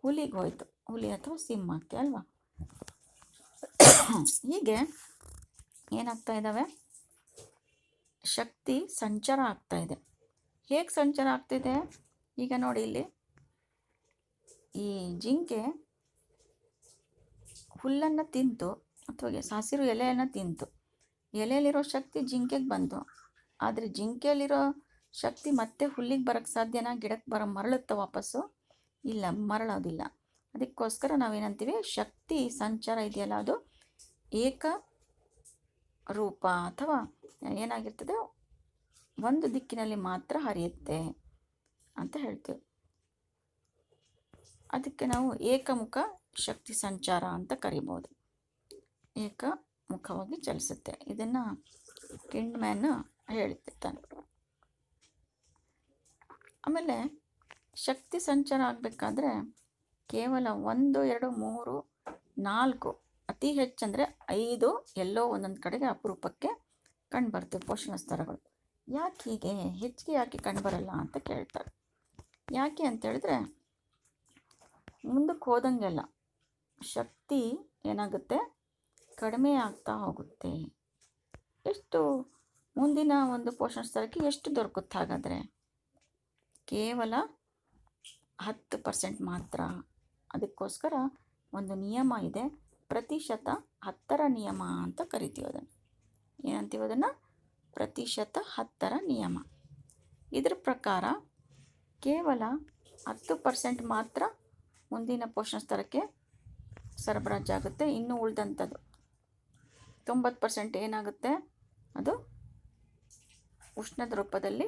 ಹುಲಿಗೆ ಹೋಯಿತು, ಹುಲಿ ಅಥವಾ ಸಿಂಹಕ್ಕೆ ಅಲ್ವಾ? ಹೀಗೆ ಏನಾಗ್ತಾ ಇದ್ದಾವೆ? ಶಕ್ತಿ ಸಂಚಾರ ಆಗ್ತಾಯಿದೆ. ಹೇಗೆ ಸಂಚಾರ ಆಗ್ತಿದೆ? ಈಗ ನೋಡಿ, ಇಲ್ಲಿ ಈ ಜಿಂಕೆ ಹುಲ್ಲನ್ನು ತಿಂತು ಅಥವಾ ಹಸಿರು ಎಲೆಯನ್ನು ತಿಂತು. ಎಲೆಯಲ್ಲಿರೋ ಶಕ್ತಿ ಜಿಂಕೆಗೆ ಬಂತು, ಆದರೆ ಜಿಂಕೆಯಲ್ಲಿರೋ ಶಕ್ತಿ ಮತ್ತೆ ಹುಲ್ಲಿಗೆ ಬರೋಕ್ಕೆ ಸಾಧ್ಯನಾ? ಗಿಡಕ್ಕೆ ಮರಳುತ್ತಾ ವಾಪಸ್ಸು? ಇಲ್ಲ, ಮರಳೋದಿಲ್ಲ. ಅದಕ್ಕೋಸ್ಕರ ನಾವೇನಂತೀವಿ? ಶಕ್ತಿ ಸಂಚಾರ ಇದೆಯಲ್ಲ ಅದು ಏಕ ರೂಪ ಅಥವಾ ಏನಾಗಿರ್ತದೆ? ಒಂದು ದಿಕ್ಕಿನಲ್ಲಿ ಮಾತ್ರ ಹರಿಯುತ್ತೆ ಅಂತ ಹೇಳ್ತೀವಿ. ಅದಕ್ಕೆ ನಾವು ಏಕಮುಖ ಶಕ್ತಿ ಸಂಚಾರ ಅಂತ ಕರಿಬೋದು. ಏಕಮುಖವಾಗಿ ಚಲಿಸುತ್ತೆ. ಇದನ್ನು ಕಿಂಡ್ಮ್ಯಾನ್ ಹೇಳ್ತಿರ್ತಾನೆ. ಆಮೇಲೆ ಶಕ್ತಿ ಸಂಚಾರ ಆಗಬೇಕಾದ್ರೆ ಕೇವಲ 1 2 3 4 ಅತಿ ಹೆಚ್ಚಂದರೆ 5 ಎಲ್ಲೋ ಒಂದೊಂದು ಕಡೆಗೆ ಅಪರೂಪಕ್ಕೆ ಕಂಡುಬರ್ತವೆ ಪೋಷಣ ಸ್ತರಗಳು. ಯಾಕೆ ಹೀಗೆ ಹೆಚ್ಚಿಗೆ ಯಾಕೆ ಕಂಡುಬರಲ್ಲ ಅಂತ ಕೇಳ್ತಾರೆ. ಯಾಕೆ ಅಂತೇಳಿದ್ರೆ, ಮುಂದಕ್ಕೆ ಹೋದಂಗೆಲ್ಲ ಶಕ್ತಿ ಏನಾಗುತ್ತೆ? ಕಡಿಮೆ ಆಗ್ತಾ ಹೋಗುತ್ತೆ. ಎಷ್ಟು ಮುಂದಿನ ಒಂದು ಪೋಷಣ ಸ್ತರಕ್ಕೆ ಎಷ್ಟು ದೊರಕುತ್ತೆ? ಹಾಗಾದರೆ ಕೇವಲ 10% ಮಾತ್ರ. ಅದಕ್ಕೋಸ್ಕರ ಒಂದು ನಿಯಮ ಇದೆ, ಪ್ರತಿಶತ 10ರ ನಿಯಮ ಅಂತ ಕರಿತೀವಿ. ಅದನ್ನು ಏನಂತೀವಿ? ಅದನ್ನು ಪ್ರತಿಶತ 10ರ ನಿಯಮ. ಇದರ ಪ್ರಕಾರ ಕೇವಲ 10% ಮಾತ್ರ ಮುಂದಿನ ಪೋಷಣ ಸ್ತರಕ್ಕೆ ಸರಬರಾಜಾಗುತ್ತೆ. ಇನ್ನು ಉಳಿದಂಥದ್ದು 90% ಏನಾಗುತ್ತೆ? ಅದು ಉಷ್ಣದ ರೂಪದಲ್ಲಿ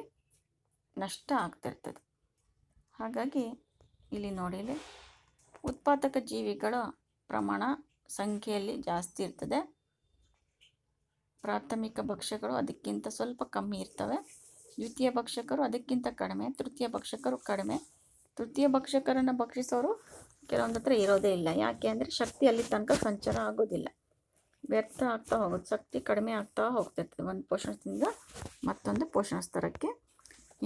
ನಷ್ಟ ಆಗ್ತಿರ್ತದೆ. ಹಾಗಾಗಿ ಇಲ್ಲಿ ನೋಡಿ, ಇಲ್ಲಿ ಉತ್ಪಾದಕ ಜೀವಿಗಳ ಪ್ರಮಾಣ ಸಂಖ್ಯೆಯಲ್ಲಿ ಜಾಸ್ತಿ ಇರ್ತದೆ. ಪ್ರಾಥಮಿಕ ಭಕ್ಷಕರು ಅದಕ್ಕಿಂತ ಸ್ವಲ್ಪ ಕಮ್ಮಿ ಇರ್ತವೆ. ದ್ವಿತೀಯ ಭಕ್ಷಕರು ಅದಕ್ಕಿಂತ ಕಡಿಮೆ. ತೃತೀಯ ಭಕ್ಷಕರು ಕಡಿಮೆ. ತೃತೀಯ ಭಕ್ಷಕರನ್ನು ಭಕ್ಷಿಸೋರು ಕೆಲವೊಂದು ಹತ್ರ ಇರೋದೇ ಇಲ್ಲ. ಯಾಕೆ ಅಂದರೆ ಶಕ್ತಿ ಅಲ್ಲಿ ತನಕ ಸಂಚಾರ ಆಗೋದಿಲ್ಲ, ವ್ಯರ್ಥ ಆಗ್ತಾ ಹೋಗುತ್ತೆ, ಶಕ್ತಿ ಕಡಿಮೆ ಆಗ್ತಾ ಹೋಗ್ತಿರ್ತದೆ. ಒಂದು ಪೋಷಣದಿಂದ ಮತ್ತೊಂದು ಪೋಷಣ ಸ್ತರಕ್ಕೆ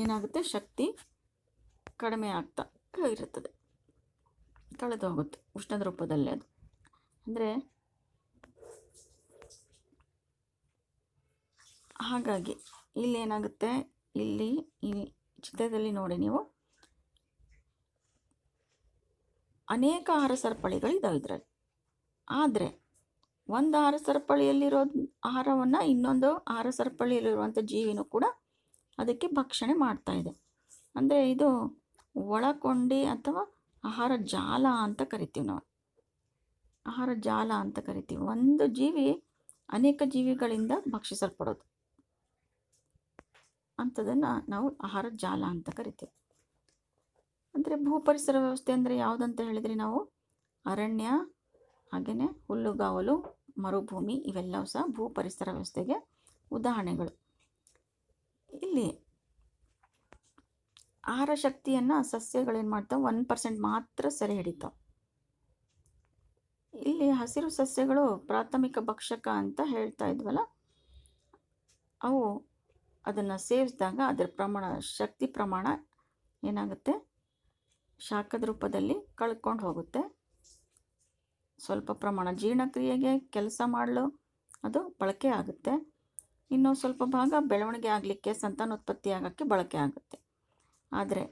ಏನಾಗುತ್ತೆ, ಶಕ್ತಿ ಕಡಿಮೆ ಆಗ್ತಾ ಇರುತ್ತದೆ, ಕಳೆದು ಹೋಗುತ್ತೆ ಉಷ್ಣದ ರೂಪದಲ್ಲಿ. ಅದು ಅಂದರೆ ಹಾಗಾಗಿ ಇಲ್ಲೇನಾಗುತ್ತೆ, ಇಲ್ಲಿ ಈ ಚಿತ್ರದಲ್ಲಿ ನೋಡಿ ನೀವು, ಅನೇಕ ಆಹಾರ ಸರಪಳಿಗಳಿದ್ದಾವೆ ಇದರಲ್ಲಿ. ಆದರೆ ಒಂದು ಆಹಾರ ಸರಪಳಿಯಲ್ಲಿರೋ ಆಹಾರವನ್ನು ಇನ್ನೊಂದು ಆಹಾರ ಸರಪಳಿಯಲ್ಲಿರುವಂಥ ಜೀವಿನೂ ಕೂಡ ಅದಕ್ಕೆ ಭಕ್ಷಣೆ ಮಾಡ್ತಾ ಇದೆ. ಅಂದರೆ ಇದು ಒಳಕೊಂಡಿ ಅಥವಾ ಆಹಾರ ಜಾಲ ಅಂತ ಕರಿತೀವಿ ನಾವು. ಆಹಾರ ಜಾಲ ಅಂತ ಕರಿತೀವಿ. ಒಂದು ಜೀವಿ ಅನೇಕ ಜೀವಿಗಳಿಂದ ಭಕ್ಷಿಸಲ್ಪಡೋದು ಅಂಥದನ್ನು ನಾವು ಆಹಾರ ಜಾಲ ಅಂತ ಕರಿತೀವಿ. ಅಂದರೆ ಭೂಪರಿಸರ ವ್ಯವಸ್ಥೆ ಅಂದರೆ ಯಾವುದಂತ ಹೇಳಿದರೆ ನಾವು ಅರಣ್ಯ, ಹಾಗೆಯೇ ಹುಲ್ಲುಗಾವಲು, ಮರುಭೂಮಿ ಇವೆಲ್ಲವೂ ಸಹ ಭೂಪರಿಸರ ವ್ಯವಸ್ಥೆಗೆ ಉದಾಹರಣೆಗಳು. ಇಲ್ಲಿ ಆಹಾರ ಶಕ್ತಿಯನ್ನು ಸಸ್ಯಗಳೇನು ಮಾಡ್ತಾವೆ, 1% ಮಾತ್ರ ಸೆರೆ ಹಿಡಿತಾವೆ. ಇಲ್ಲಿ ಹಸಿರು ಸಸ್ಯಗಳು ಪ್ರಾಥಮಿಕ ಭಕ್ಷಕ ಅಂತ ಹೇಳ್ತಾ ಇದ್ವಲ್ಲ, ಅವು ಅದನ್ನು ಸೇವಿಸಿದಾಗ ಅದರ ಪ್ರಮಾಣ, ಶಕ್ತಿ ಪ್ರಮಾಣ ಏನಾಗುತ್ತೆ, ಶಾಖದ ರೂಪದಲ್ಲಿ ಕಳ್ಕೊಂಡು ಹೋಗುತ್ತೆ. ಸ್ವಲ್ಪ ಪ್ರಮಾಣ ಜೀರ್ಣಕ್ರಿಯೆಗೆ ಕೆಲಸ ಮಾಡಲು ಅದು ಬಳಕೆ ಆಗುತ್ತೆ. ಇನ್ನೂ ಸ್ವಲ್ಪ ಭಾಗ ಬೆಳವಣಿಗೆ ಆಗಲಿಕ್ಕೆ, ಸಂತಾನೋತ್ಪತ್ತಿ ಆಗೋಕ್ಕೆ ಬಳಕೆ ಆಗುತ್ತೆ. ಆದರೆ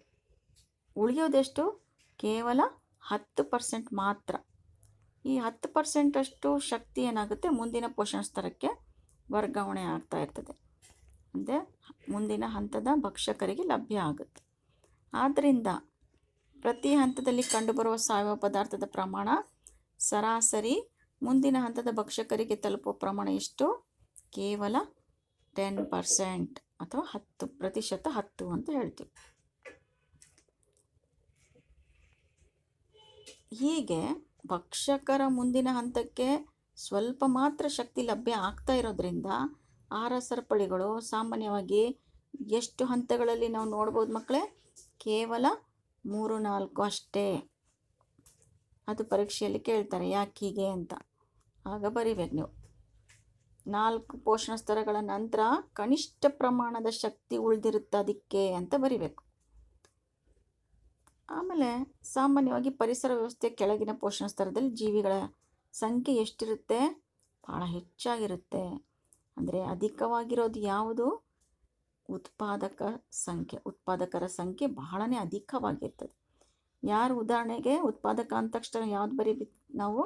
ಉಳಿಯೋದೆಷ್ಟು, ಕೇವಲ 10% ಮಾತ್ರ. ಈ 10% ಅಷ್ಟು ಶಕ್ತಿ ಏನಾಗುತ್ತೆ, ಮುಂದಿನ ಪೋಷಣ ಸ್ತರಕ್ಕೆ ವರ್ಗಾವಣೆ ಆಗ್ತಾ ಇರ್ತದೆ, ಅಂದರೆ ಮುಂದಿನ ಹಂತದ ಭಕ್ಷಕರಿಗೆ ಲಭ್ಯ ಆಗುತ್ತೆ. ಆದ್ದರಿಂದ ಪ್ರತಿ ಹಂತದಲ್ಲಿ ಕಂಡುಬರುವ ಸಾವಯವ ಪದಾರ್ಥದ ಪ್ರಮಾಣ ಸರಾಸರಿ ಮುಂದಿನ ಹಂತದ ಭಕ್ಷಕರಿಗೆ ತಲುಪುವ ಪ್ರಮಾಣ ಎಷ್ಟು, ಕೇವಲ 10% ಅಥವಾ 10% 10 ಅಂತ ಹೇಳ್ತೀವಿ. ಹೀಗೆ ಭಕ್ಷಕರ ಮುಂದಿನ ಹಂತಕ್ಕೆ ಸ್ವಲ್ಪ ಮಾತ್ರ ಶಕ್ತಿ ಲಭ್ಯ ಆಗ್ತಾ ಇರೋದ್ರಿಂದ ಆಹಾರ ಸರಪಳಿಗಳು ಸಾಮಾನ್ಯವಾಗಿ ಎಷ್ಟು ಹಂತಗಳಲ್ಲಿ ನಾವು ನೋಡ್ಬೋದು ಮಕ್ಕಳೇ, ಕೇವಲ 3-4 ಅಷ್ಟೇ. ಅದು ಪರೀಕ್ಷೆಯಲ್ಲಿ ಕೇಳ್ತಾರೆ ಯಾಕೆ ಹೀಗೆ ಅಂತ, ಆಗ ಬರಿಬೇಕು ನೀವು. 4 ಪೋಷಣ ಸ್ತರಗಳ ನಂತರ ಕನಿಷ್ಠ ಪ್ರಮಾಣದ ಶಕ್ತಿ ಉಳಿದಿರುತ್ತೆ ಅದಕ್ಕೆ ಅಂತ ಬರಿಬೇಕು. ಆಮೇಲೆ ಸಾಮಾನ್ಯವಾಗಿ ಪರಿಸರ ವ್ಯವಸ್ಥೆ ಕೆಳಗಿನ ಪೋಷಣ ಸ್ತರದಲ್ಲಿ ಜೀವಿಗಳ ಸಂಖ್ಯೆ ಎಷ್ಟಿರುತ್ತೆ, ಭಾಳ ಹೆಚ್ಚಾಗಿರುತ್ತೆ. ಅಂದರೆ ಅಧಿಕವಾಗಿರೋದು ಯಾವುದು, ಉತ್ಪಾದಕರ ಸಂಖ್ಯೆ ಬಹಳನೇ ಅಧಿಕವಾಗಿರ್ತದೆ. ಯಾರು ಉದಾಹರಣೆಗೆ ಉತ್ಪಾದಕ ಅಂದ ತಕ್ಷಣ ಯಾವ್ದು ಬರಿಬೇಕು ನಾವು,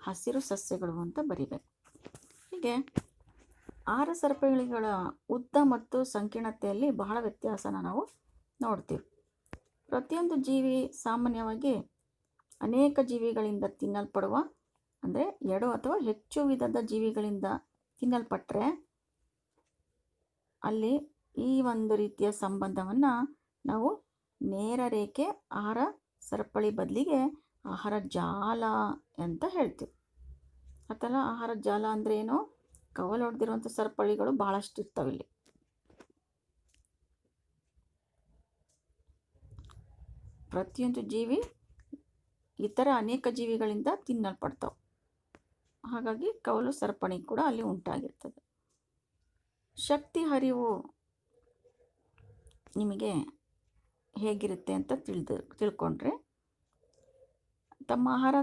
ಹಸಿರು ಸಸ್ಯಗಳು ಅಂತ ಬರಿಬೇಕು. ಹೀಗೆ ಆಹಾರ ಸರಪಳಿಗಳ ಉದ್ದ ಮತ್ತು ಸಂಕೀರ್ಣತೆಯಲ್ಲಿ ಬಹಳ ವ್ಯತ್ಯಾಸನ ನಾವು ನೋಡ್ತೀವಿ. ಪ್ರತಿಯೊಂದು ಜೀವಿ ಸಾಮಾನ್ಯವಾಗಿ ಅನೇಕ ಜೀವಿಗಳಿಂದ ತಿನ್ನಲ್ಪಡುವ, ಅಂದರೆ 2 ಅಥವಾ ಹೆಚ್ಚು ವಿಧದ ಜೀವಿಗಳಿಂದ ತಿನ್ನಲ್ಪಟ್ಟರೆ ಅಲ್ಲಿ ಈ ಒಂದು ರೀತಿಯ ಸಂಬಂಧವನ್ನು ನಾವು ನೇರ ರೇಖೆ ಆಹಾರ ಸರಪಳಿ ಬದಲಿಗೆ ಆಹಾರ ಜಾಲ ಅಂತ ಹೇಳ್ತೀವಿ. ಅಥವಾ ಆಹಾರ ಜಾಲ ಅಂದರೆ ಏನು, ಕವಲು ಹೊಡೆದಿರುವಂಥ ಸರಪಳಿಗಳು ಭಾಳಷ್ಟು ಇರ್ತವೆ ಇಲ್ಲಿ. ಪ್ರತಿಯೊಂದು ಜೀವಿ ಇತರ ಅನೇಕ ಜೀವಿಗಳಿಂದ ತಿನ್ನಲ್ಪಡ್ತಾವೆ. ಹಾಗಾಗಿ ಕವಲು ಸರಪಣಿ ಕೂಡ ಅಲ್ಲಿ ಉಂಟಾಗಿರ್ತದೆ. ಶಕ್ತಿ ಹರಿವು ನಿಮಗೆ ಹೇಗಿರುತ್ತೆ ಅಂತ ತಿಳ್ಕೊಂಡ್ರೆ, ತಮ್ಮ ಆಹಾರ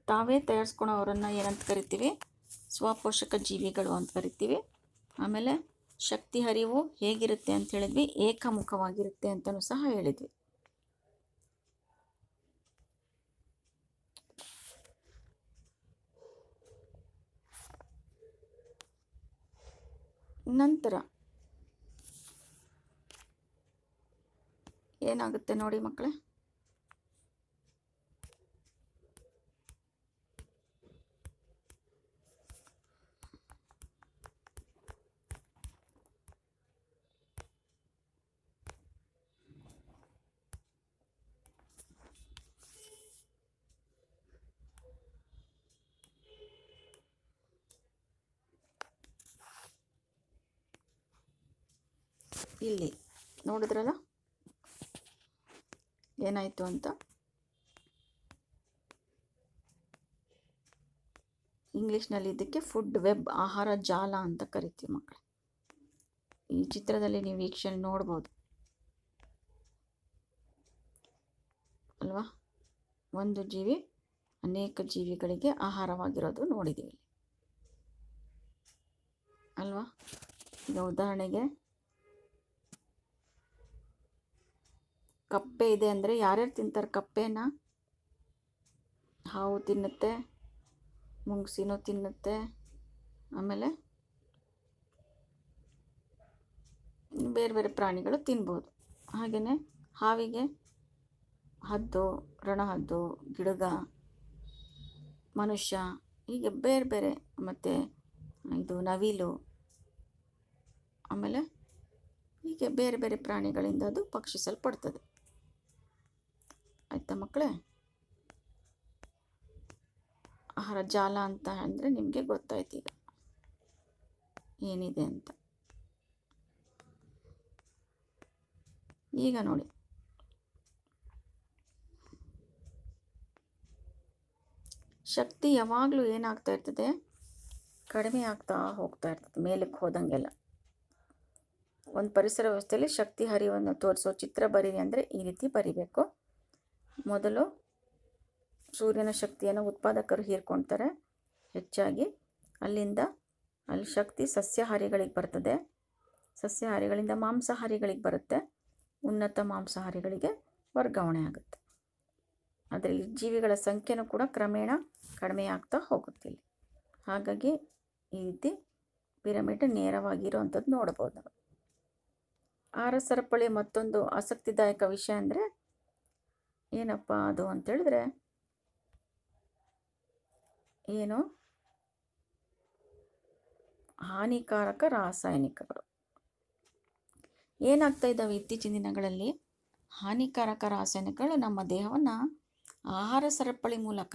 ತಾವೇ ತಯಾರಿಸ್ಕೊಳೋರನ್ನು ಏನಂತ ಕರಿತೀವಿ, ಸ್ವಪೋಷಕ ಜೀವಿಗಳು ಅಂತ ಕರಿತೀವಿ. ಆಮೇಲೆ ಶಕ್ತಿ ಹರಿವು ಹೇಗಿರುತ್ತೆ ಅಂತ ಹೇಳಿದ್ವಿ, ಏಕಮುಖವಾಗಿರುತ್ತೆ ಅಂತಲೂ ಸಹ ಹೇಳಿದ್ವಿ. ನಂತರ ಏನಾಗುತ್ತೆ ನೋಡಿ ಮಕ್ಕಳೇ, ಇಲ್ಲಿ ನೋಡಿದ್ರಲ್ಲ ಏನಾಯಿತು ಅಂತ. ಇಂಗ್ಲೀಷ್ನಲ್ಲಿ ಇದಕ್ಕೆ ಫುಡ್ ವೆಬ್, ಆಹಾರ ಜಾಲ ಅಂತ ಕರಿತೀವಿ ಮಕ್ಕಳು. ಈ ಚಿತ್ರದಲ್ಲಿ ನೀವು ವೀಕ್ಷಣೆ ನೋಡ್ಬೋದು ಅಲ್ವಾ. ಒಂದು ಜೀವಿ ಅನೇಕ ಜೀವಿಗಳಿಗೆ ಆಹಾರವಾಗಿರೋದು ನೋಡಿದ್ದೀವಿ ಅಲ್ವಾ. ಈಗ ಉದಾಹರಣೆಗೆ ಕಪ್ಪೆ ಇದೆ ಅಂದರೆ ಯಾರ್ಯಾರು ತಿಂತಾರೆ ಕಪ್ಪೆನ? ಹಾವು ತಿನ್ನುತ್ತೆ, ಮುಂಗುಸಿನೂ ತಿನ್ನುತ್ತೆ, ಆಮೇಲೆ ಬೇರೆ ಬೇರೆ ಪ್ರಾಣಿಗಳು ತಿನ್ಬೋದು. ಹಾಗೆಯೇ ಹಾವಿಗೆ ಹದ್ದು, ರಣಹದ್ದು, ಗಿಡಗ, ಮನುಷ್ಯ, ಹೀಗೆ ಬೇರೆ ಬೇರೆ, ಮತ್ತು ಇದು ನವಿಲು, ಆಮೇಲೆ ಹೀಗೆ ಬೇರೆ ಬೇರೆ ಪ್ರಾಣಿಗಳಿಂದ ಅದು ಭಕ್ಷಿಸಲ್ಪಡ್ತದೆ. ಆಯಿತಾ ಮಕ್ಕಳೇ? ಆಹಾರ ಜಾಲ ಅಂತ ಅಂದರೆ ನಿಮಗೆ ಗೊತ್ತಾಯ್ತು ಈಗ ಏನಿದೆ ಅಂತ. ಈಗ ನೋಡಿ, ಶಕ್ತಿ ಯಾವಾಗಲೂ ಏನಾಗ್ತಾ ಇರ್ತದೆ, ಕಡಿಮೆ ಆಗ್ತಾ ಹೋಗ್ತಾ ಇರ್ತದೆ ಮೇಲಕ್ಕೆ ಹೋದಂಗೆಲ್ಲ. ಒಂದು ಪರಿಸರ ವ್ಯವಸ್ಥೆಯಲ್ಲಿ ಶಕ್ತಿ ಹರಿವನ್ನು ತೋರಿಸೋ ಚಿತ್ರ ಬರೀರಿ ಅಂದರೆ ಈ ರೀತಿ ಬರಿಬೇಕು. ಮೊದಲು ಸೂರ್ಯನ ಶಕ್ತಿಯನ್ನು ಉತ್ಪಾದಕರು ಹೀರ್ಕೊಳ್ತಾರೆ ಹೆಚ್ಚಾಗಿ. ಅಲ್ಲಿಂದ ಅಲ್ಲಿ ಶಕ್ತಿ ಸಸ್ಯಾಹಾರಿಗಳಿಗೆ ಬರ್ತದೆ, ಸಸ್ಯಾಹಾರಿಗಳಿಂದ ಮಾಂಸಾಹಾರಿಗಳಿಗೆ ಬರುತ್ತೆ, ಉನ್ನತ ಮಾಂಸಾಹಾರಿಗಳಿಗೆ ವರ್ಗಾವಣೆ ಆಗುತ್ತೆ. ಅದರಲ್ಲಿ ಜೀವಿಗಳ ಸಂಖ್ಯೆನೂ ಕೂಡ ಕ್ರಮೇಣ ಕಡಿಮೆ ಆಗ್ತಾ ಹೋಗುತ್ತಿಲ್ಲ. ಹಾಗಾಗಿ ಈ ರೀತಿ ಪಿರಮಿಡ್ ನೇರವಾಗಿರುವಂಥದ್ದು ನೋಡ್ಬೋದು ನಾವು. ಆಹಾರ ಸರಪಳಿಯ ಮತ್ತೊಂದು ಆಸಕ್ತಿದಾಯಕ ವಿಷಯ ಅಂದರೆ ಏನಪ್ಪ ಅದು ಅಂತೇಳಿದ್ರೆ, ಏನು ಹಾನಿಕಾರಕ ರಾಸಾಯನಿಕಗಳು ಏನಾಗ್ತಾ ಇದ್ದಾವೆ ಇತ್ತೀಚಿನ ದಿನಗಳಲ್ಲಿ. ಹಾನಿಕಾರಕ ರಾಸಾಯನಿಕಗಳು ನಮ್ಮ ದೇಹವನ್ನು ಆಹಾರ ಸರಪಳಿ ಮೂಲಕ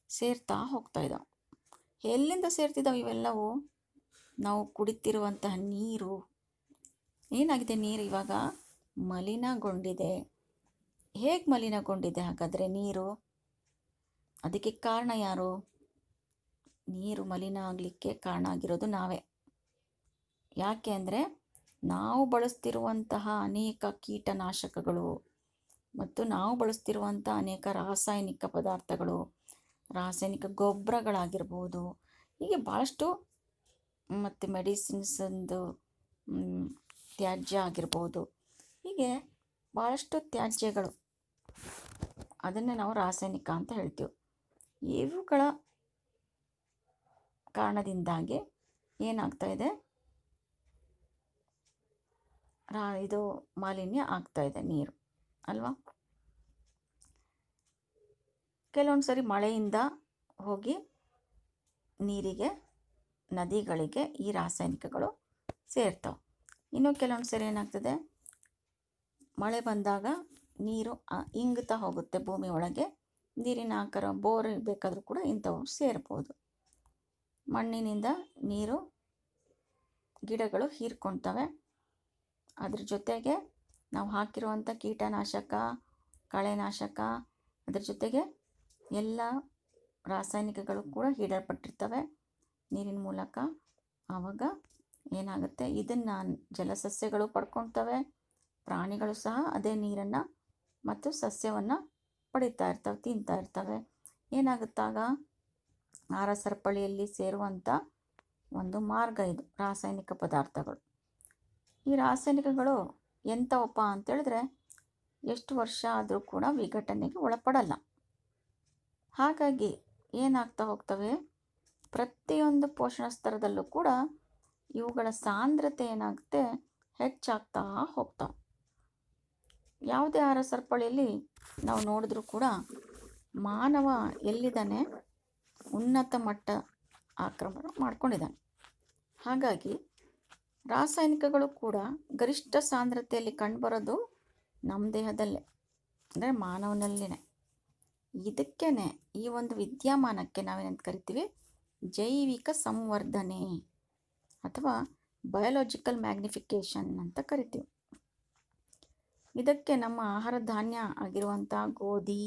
ಸೇರ್ತಾ ಹೋಗ್ತಾ ಇದ್ದಾವೆ. ಎಲ್ಲಿಂದ ಸೇರ್ತಿದ್ದಾವೆ ಇವೆಲ್ಲವೂ? ನಾವು ಕುಡಿತಿರುವಂತಹ ನೀರು ಏನಾಗಿದೆ, ನೀರು ಇವಾಗ ಮಲಿನಗೊಂಡಿದೆ. ಹೇಗೆ ಮಲಿನಗೊಂಡಿದೆ ಹಾಗಾದರೆ ನೀರು? ಅದಕ್ಕೆ ಕಾರಣ ಯಾರು? ನೀರು ಮಲಿನ ಆಗಲಿಕ್ಕೆ ಕಾರಣ ಆಗಿರೋದು ನಾವೇ. ಯಾಕೆ ಅಂದರೆ ನಾವು ಬಳಸ್ತಿರುವಂತಹ ಅನೇಕ ಕೀಟನಾಶಕಗಳು ಮತ್ತು ನಾವು ಬಳಸ್ತಿರುವಂಥ ಅನೇಕ ರಾಸಾಯನಿಕ ಪದಾರ್ಥಗಳು, ರಾಸಾಯನಿಕ ಗೊಬ್ಬರಗಳಾಗಿರ್ಬೋದು, ಹೀಗೆ ಭಾಳಷ್ಟು, ಮತ್ತು ಮೆಡಿಸಿನ್ಸಂದು ತ್ಯಾಜ್ಯ ಆಗಿರ್ಬೋದು, ಹೀಗೆ ಭಾಳಷ್ಟು ತ್ಯಾಜ್ಯಗಳು, ಅದನ್ನೇ ನಾವು ರಾಸಾಯನಿಕ ಅಂತ ಹೇಳ್ತೀವಿ. ಇವುಗಳ ಕಾರಣದಿಂದಾಗಿ ಏನಾಗ್ತಾ ಇದೆ, ಇದು ಮಾಲಿನ್ಯ ಆಗ್ತಾ ಇದೆ ನೀರು ಅಲ್ವಾ. ಕೆಲವೊಂದು ಸರಿ ಮಳೆಯಿಂದ ಹೋಗಿ ನೀರಿಗೆ, ನದಿಗಳಿಗೆ ಈ ರಾಸಾಯನಿಕಗಳು ಸೇರ್ತಾವೆ. ಇನ್ನು ಕೆಲವೊಂದು ಸರಿ ಏನಾಗ್ತದೆ, ಮಳೆ ಬಂದಾಗ ನೀರು ಇಂಗುತ್ತಾ ಹೋಗುತ್ತೆ ಭೂಮಿ ಒಳಗೆ. ನೀರಿನ ಆಕಾರ ಬೋರ್ ಬೇಕಾದರೂ ಕೂಡ ಇಂಥವು ಸೇರ್ಬೋದು. ಮಣ್ಣಿನಿಂದ ನೀರು ಗಿಡಗಳು ಹೀರ್ಕೊಳ್ತವೆ. ಅದ್ರ ಜೊತೆಗೆ ನಾವು ಹಾಕಿರುವಂಥ ಕೀಟನಾಶಕ, ಕಳೆನಾಶಕ, ಅದ್ರ ಜೊತೆಗೆ ಎಲ್ಲ ರಾಸಾಯನಿಕಗಳು ಕೂಡ ಹೀರಲ್ಪಟ್ಟಿರ್ತವೆ ನೀರಿನ ಮೂಲಕ. ಆವಾಗ ಏನಾಗುತ್ತೆ, ಇದನ್ನು ಜಲಸಸ್ಯಗಳು ಪಡ್ಕೊಳ್ತವೆ, ಪ್ರಾಣಿಗಳು ಸಹ ಅದೇ ನೀರನ್ನು ಮತ್ತು ಸಸ್ಯವನ್ನು ಪಡಿತಾ ಇರ್ತವೆ, ತಿಂತಾ ಇರ್ತವೆ. ಏನಾಗುತ್ತಾಗ ಆಹಾರ ಸರಪಳಿಯಲ್ಲಿ ಸೇರುವಂಥ ಒಂದು ಮಾರ್ಗ ಇದು ರಾಸಾಯನಿಕ ಪದಾರ್ಥಗಳು. ಈ ರಾಸಾಯನಿಕಗಳು ಎಂಥವಪ್ಪ ಅಂತೇಳಿದ್ರೆ ಎಷ್ಟು ವರ್ಷ ಆದರೂ ಕೂಡ ವಿಘಟನೆಗೆ ಒಳಪಡಲ್ಲ. ಹಾಗಾಗಿ ಏನಾಗ್ತಾ ಹೋಗ್ತವೆ, ಪ್ರತಿಯೊಂದು ಪೋಷಣ ಸ್ತರದಲ್ಲೂ ಕೂಡ ಇವುಗಳ ಸಾಂದ್ರತೆ ಏನಾಗುತ್ತೆ, ಹೆಚ್ಚಾಗ್ತಾ ಹೋಗ್ತಾವೆ. ಯಾವುದೇ ಆಹಾರ ಸರಪಳಿಯಲ್ಲಿ ನಾವು ನೋಡಿದ್ರೂ ಕೂಡ ಮಾನವ ಎಲ್ಲಿದ್ದಾನೆ, ಉನ್ನತ ಮಟ್ಟ ಆಕ್ರಮಣ ಮಾಡ್ಕೊಂಡಿದ್ದಾನೆ. ಹಾಗಾಗಿ ರಾಸಾಯನಿಕಗಳು ಕೂಡ ಗರಿಷ್ಠ ಸಾಂದ್ರತೆಯಲ್ಲಿ ಕಂಡುಬರೋದು ನಮ್ಮ ದೇಹದಲ್ಲೇ, ಅಂದರೆ ಮಾನವನಲ್ಲಿನೇ. ಇದಕ್ಕೇ ಈ ಒಂದು ವಿದ್ಯಮಾನಕ್ಕೆ ನಾವೇನಂತ ಕರಿತೀವಿ, ಜೈವಿಕ ಸಂವರ್ಧನೆ ಅಥವಾ ಬಯೋಲಾಜಿಕಲ್ ಮ್ಯಾಗ್ನಿಫಿಕೇಷನ್ ಅಂತ ಕರಿತೀವಿ. ಇದಕ್ಕೆ ನಮ್ಮ ಆಹಾರ ಧಾನ್ಯ ಆಗಿರುವಂಥ ಗೋಧಿ,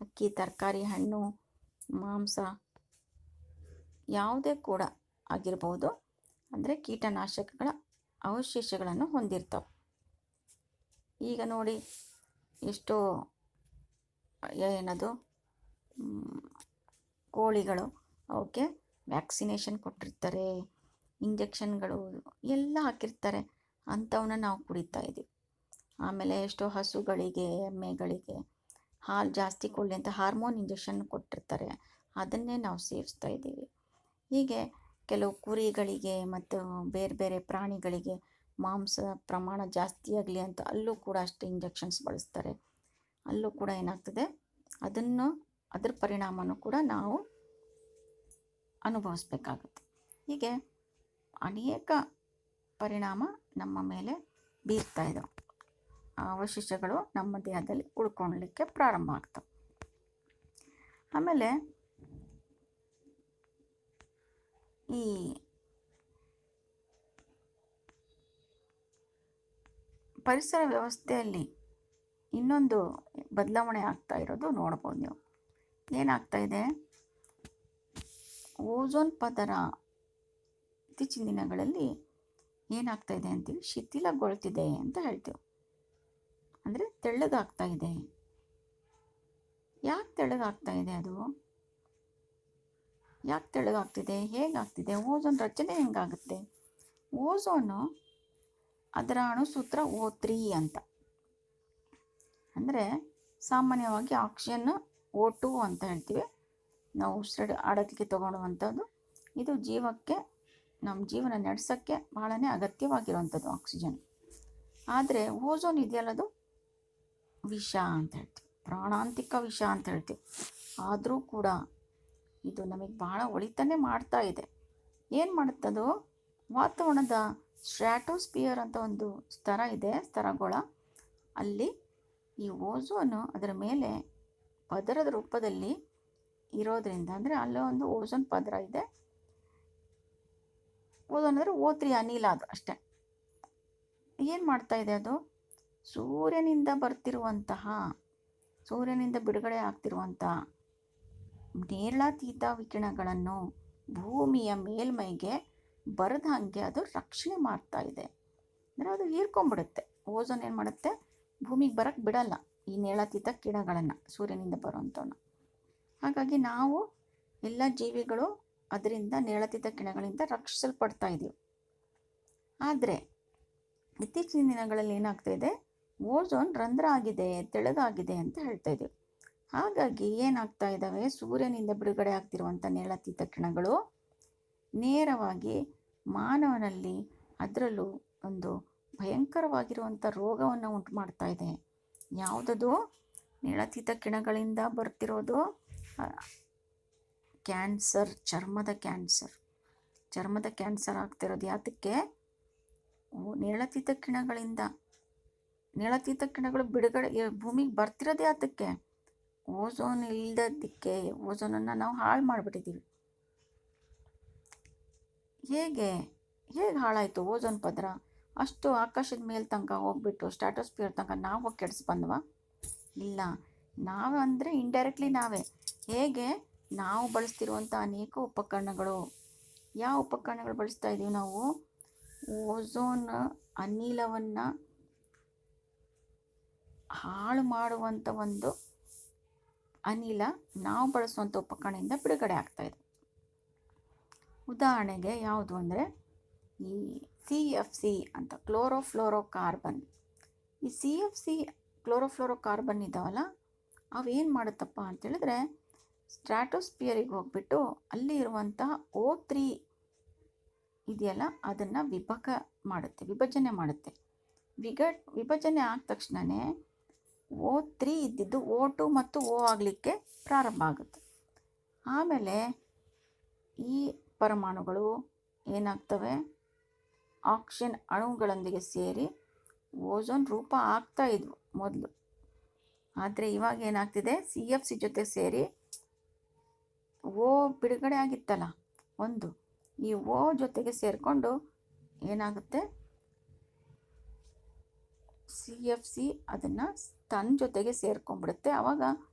ಅಕ್ಕಿ, ತರಕಾರಿ, ಹಣ್ಣು, ಮಾಂಸ ಯಾವುದೇ ಕೂಡ ಆಗಿರ್ಬೋದು, ಅಂದರೆ ಕೀಟನಾಶಕಗಳ ಅವಶೇಷಗಳನ್ನು ಹೊಂದಿರ್ತವೆ. ಈಗ ನೋಡಿ, ಎಷ್ಟೋ ಏನದು ಕೋಳಿಗಳು, ಅವಕ್ಕೆ ವ್ಯಾಕ್ಸಿನೇಷನ್ ಕೊಟ್ಟಿರ್ತಾರೆ, ಇಂಜೆಕ್ಷನ್ಗಳು ಎಲ್ಲ ಹಾಕಿರ್ತಾರೆ, ಅಂಥವನ್ನ ನಾವು ಕುಡಿತಾ ಇದ್ದೀವಿ. ಆಮೇಲೆ ಎಷ್ಟೋ ಹಸುಗಳಿಗೆ, ಎಮ್ಮೆಗಳಿಗೆ ಹಾಲು ಜಾಸ್ತಿ ಕೊಡಲಿ ಅಂತ ಹಾರ್ಮೋನ್ ಇಂಜೆಕ್ಷನ್ ಕೊಟ್ಟಿರ್ತಾರೆ, ಅದನ್ನೇ ನಾವು ಸೇವಿಸ್ತಾ ಇದ್ದೀವಿ. ಹೀಗೆ ಕೆಲವು ಕುರಿಗಳಿಗೆ ಮತ್ತು ಬೇರೆ ಬೇರೆ ಪ್ರಾಣಿಗಳಿಗೆ ಮಾಂಸ ಪ್ರಮಾಣ ಜಾಸ್ತಿ ಆಗಲಿ ಅಂತ ಅಲ್ಲೂ ಕೂಡ ಅಷ್ಟೇ ಇಂಜೆಕ್ಷನ್ಸ್ ಬಳಸ್ತಾರೆ. ಅಲ್ಲೂ ಕೂಡ ಏನಾಗ್ತದೆ, ಅದ್ರ ಪರಿಣಾಮನೂ ಕೂಡ ನಾವು ಅನುಭವಿಸ್ಬೇಕಾಗುತ್ತೆ. ಹೀಗೆ ಅನೇಕ ಪರಿಣಾಮ ನಮ್ಮ ಮೇಲೆ ಬೀರ್ತಾ ಇದ್ದಾವೆ. ಅವಶೇಷಗಳು ನಮ್ಮ ದೇಹದಲ್ಲಿ ಉಳ್ಕೊಳ್ಳಲಿಕ್ಕೆ ಪ್ರಾರಂಭ ಆಗ್ತವೆ. ಆಮೇಲೆ ಈ ಪರಿಸರ ವ್ಯವಸ್ಥೆಯಲ್ಲಿ ಇನ್ನೊಂದು ಬದಲಾವಣೆ ಆಗ್ತಾ ಇರೋದು ನೋಡ್ಬೋದು ನೀವು. ಏನಾಗ್ತಾ ಇದೆ, ಓಝೋನ್ ಪದರ ಇತ್ತೀಚಿನ ದಿನಗಳಲ್ಲಿ ಏನಾಗ್ತಾ ಇದೆ ಅಂತೀವಿ, ಶಿಥಿಲಗೊಳ್ತಿದೆ ಅಂತ ಹೇಳ್ತೀವಿ. ಅಂದರೆ ತೆಳ್ಳಗಾಗ್ತಾ ಇದೆ. ಯಾಕೆ ತೆಳ್ಳಗಾಗ್ತಾ ಇದೆ? ಅದು ಯಾಕೆ ತೆಳ್ಳಗಾಗ್ತಿದೆ, ಹೇಗಾಗ್ತಿದೆ, ಓಝೋನ್ ರಚನೆ ಹೆಂಗಾಗುತ್ತೆ? ಓಝೋನು ಅದರ ಅಣುಸೂತ್ರ O3 ಅಂತ. ಅಂದರೆ ಸಾಮಾನ್ಯವಾಗಿ ಆಕ್ಸಿಜನ್ O2 ಅಂತ ಹೇಳ್ತೀವಿ, ನಾವು ಉಸಿರು ಆಡೋದಕ್ಕೆ ತಗೊಳ್ಳುವಂಥದ್ದು. ಇದು ಜೀವಕ್ಕೆ, ನಮ್ಮ ಜೀವನ ನಡೆಸೋಕ್ಕೆ ಭಾಳನೇ ಅಗತ್ಯವಾಗಿರುವಂಥದ್ದು ಆಕ್ಸಿಜನ್. ಆದರೆ ಓಝೋನ್ ಇದೆಯಲ್ಲದು ವಿಷ ಅಂತ ಹೇಳ್ತೀವಿ, ಪ್ರಾಣಾಂತಿಕ ವಿಷ ಅಂತ ಹೇಳ್ತೀವಿ. ಆದರೂ ಕೂಡ ಇದು ನಮಗೆ ಭಾಳ ಒಳಿತನೇ ಮಾಡ್ತಾ ಇದೆ. ಏನು ಮಾಡುತ್ತದು, ವಾತಾವರಣದ ಸ್ಟ್ರಾಟೋಸ್ಪಿಯರ್ ಅಂತ ಒಂದು ಸ್ತರ ಇದೆ, ಸ್ತರಗೋಳ, ಅಲ್ಲಿ ಈ ಓಝೋನು ಅದರ ಮೇಲೆ ಪದರದ ರೂಪದಲ್ಲಿ ಇರೋದ್ರಿಂದ, ಅಂದರೆ ಅಲ್ಲೇ ಒಂದು ಓಝೋನ್ ಪದರ ಇದೆ. ಓಝೋನ್ ಅಂದರೆ O3 ಅನಿಲ, ಅದು ಅಷ್ಟೇ. ಏನು ಮಾಡ್ತಾ ಇದೆ ಅದು, ಸೂರ್ಯನಿಂದ ಬಿಡುಗಡೆ ಆಗ್ತಿರುವಂತಹ ನೇರಳಾತೀತ ವಿಕಿರಣಗಳನ್ನು ಭೂಮಿಯ ಮೇಲ್ಮೈಗೆ ಬರದ ಹಾಗೆ ಅದು ರಕ್ಷಣೆ ಮಾಡ್ತಾ ಇದೆ. ಅಂದರೆ ಅದು ಹೀರ್ಕೊಂಡ್ಬಿಡುತ್ತೆ. ಓಝೋನ್ ಏನು ಮಾಡುತ್ತೆ, ಭೂಮಿಗೆ ಬರೋಕ್ಕೆ ಬಿಡಲ್ಲ ಈ ನೇರಳಾತೀತ ಕಿರಣಗಳನ್ನು, ಸೂರ್ಯನಿಂದ ಬರುವಂಥವನ್ನ. ಹಾಗಾಗಿ ನಾವು ಎಲ್ಲ ಜೀವಿಗಳು ಅದರಿಂದ, ನೇರಳಾತೀತ ಕಿರಣಗಳಿಂದ ರಕ್ಷಿಸಲ್ಪಡ್ತಾ ಇದ್ದೀವಿ. ಆದರೆ ಇತ್ತೀಚಿನ ದಿನಗಳಲ್ಲಿ ಏನಾಗ್ತಾ ಇದೆ, ಓಝೋನ್ ರಂಧ್ರ ಆಗಿದೆ, ತೆಳಗಾಗಿದೆ ಅಂತ ಹೇಳ್ತಾ ಇದ್ದೀವಿ. ಹಾಗಾಗಿ ಏನಾಗ್ತಾ ಇದ್ದಾವೆ, ಸೂರ್ಯನಿಂದ ಬಿಡುಗಡೆ ಆಗ್ತಿರುವಂಥ ನೇರಳಾತೀತ ಕಿರಣಗಳು ನೇರವಾಗಿ ಮಾನವನಲ್ಲಿ, ಅದರಲ್ಲೂ ಒಂದು ಭಯಂಕರವಾಗಿರುವಂಥ ರೋಗವನ್ನು ಉಂಟು ಮಾಡ್ತಾ ಇದೆ. ಯಾವುದದು, ನೇರಳಾತೀತ ಕಿರಣಗಳಿಂದ ಬರ್ತಿರೋದು ಕ್ಯಾನ್ಸರ್, ಚರ್ಮದ ಕ್ಯಾನ್ಸರ್ ಆಗ್ತಿರೋದು. ಯಾತಕ್ಕೆ, ನೇರಳಾತೀತ ಕಿರಣಗಳು ಬಿಡುಗಡೆ ಭೂಮಿಗೆ ಬರ್ತಿರೋದೇ ಯಾತಕ್ಕೆ, ಓಝೋನ್ ಇಲ್ಲದಕ್ಕೆ. ಓಝೋನನ್ನು ನಾವು ಹಾಳು ಮಾಡಿಬಿಟ್ಟಿದ್ದೀವಿ. ಹೇಗೆ ಹಾಳಾಯಿತು ಓಝೋನ್ ಪದರ? ಅಷ್ಟು ಆಕಾಶದ ಮೇಲೆ ತನಕ ಹೋಗ್ಬಿಟ್ಟು ಸ್ಟ್ರಾಟೋಸ್ಪಿಯರ್ ತನಕ ನಾವು ಹೋಗಿ ಕೆಡಿಸಿ ಬಂದ್ವಾ? ಇಲ್ಲ, ನಾವು ಅಂದರೆ ಇಂಡೈರೆಕ್ಟ್ಲಿ ನಾವೇ. ಹೇಗೆ, ನಾವು ಬಳಸ್ತಿರುವಂಥ ಅನೇಕ ಉಪಕರಣಗಳು. ಯಾವ ಉಪಕರಣಗಳು ಬಳಸ್ತಾ ಇದ್ದೀವಿ ನಾವು? ಓಝೋನ್ ಅನಿಲವನ್ನು ಹಾಳು ಮಾಡುವಂಥ ಒಂದು ಅನಿಲ ನಾವು ಬಳಸುವಂಥ ಉಪಕರಣದಿಂದ ಬಿಡುಗಡೆ ಆಗ್ತಾಯಿದೆ. ಉದಾಹರಣೆಗೆ ಯಾವುದು ಅಂದರೆ ಈ CFC ಅಂತ, ಕ್ಲೋರೋಫ್ಲೋರೋಕಾರ್ಬನ್. ಈ CFC ಕ್ಲೋರೋಫ್ಲೋರೋಕಾರ್ಬನ್ ಇದ್ದಾವಲ್ಲ, ಅವೇನು ಮಾಡುತ್ತಪ್ಪ ಅಂತೇಳಿದ್ರೆ, ಸ್ಟ್ರಾಟೋಸ್ಪಿಯರಿಗೆ ಹೋಗ್ಬಿಟ್ಟು ಅಲ್ಲಿ ಇರುವಂತಹ O3 ಇದೆಯಲ್ಲ, ಅದನ್ನು ವಿಭಜನೆ ಮಾಡುತ್ತೆ. ವಿಭಜನೆ ಆದ ತಕ್ಷಣವೇ O3 ಇದ್ದಿದ್ದು O2 ಮತ್ತು O ಆಗಲಿಕ್ಕೆ ಪ್ರಾರಂಭ ಆಗುತ್ತೆ. ಆಮೇಲೆ ಈ ಪರಮಾಣುಗಳು ಏನಾಗ್ತವೆ, ಆಕ್ಸಿಜನ್ ಅಣುಗಳೊಂದಿಗೆ ಸೇರಿ ಓಝೋನ್ ರೂಪ ಆಗ್ತಾ ಇದ್ವು ಮೊದಲು. ಆದರೆ ಇವಾಗ ಏನಾಗ್ತಿದೆ, CFC ಜೊತೆ ಸೇರಿ O ಬಿಡುಗಡೆ ಆಗಿತ್ತಲ್ಲ ಒಂದು, ಈ O ಜೊತೆಗೆ ಸೇರಿಕೊಂಡು ಏನಾಗುತ್ತೆ, CFC ಅದನ್ನು ತನ್ನ ಜೊತೆಗೆ ಸೇರ್ಕೊಂಡ್ಬಿಡುತ್ತೆ. ಆವಾಗ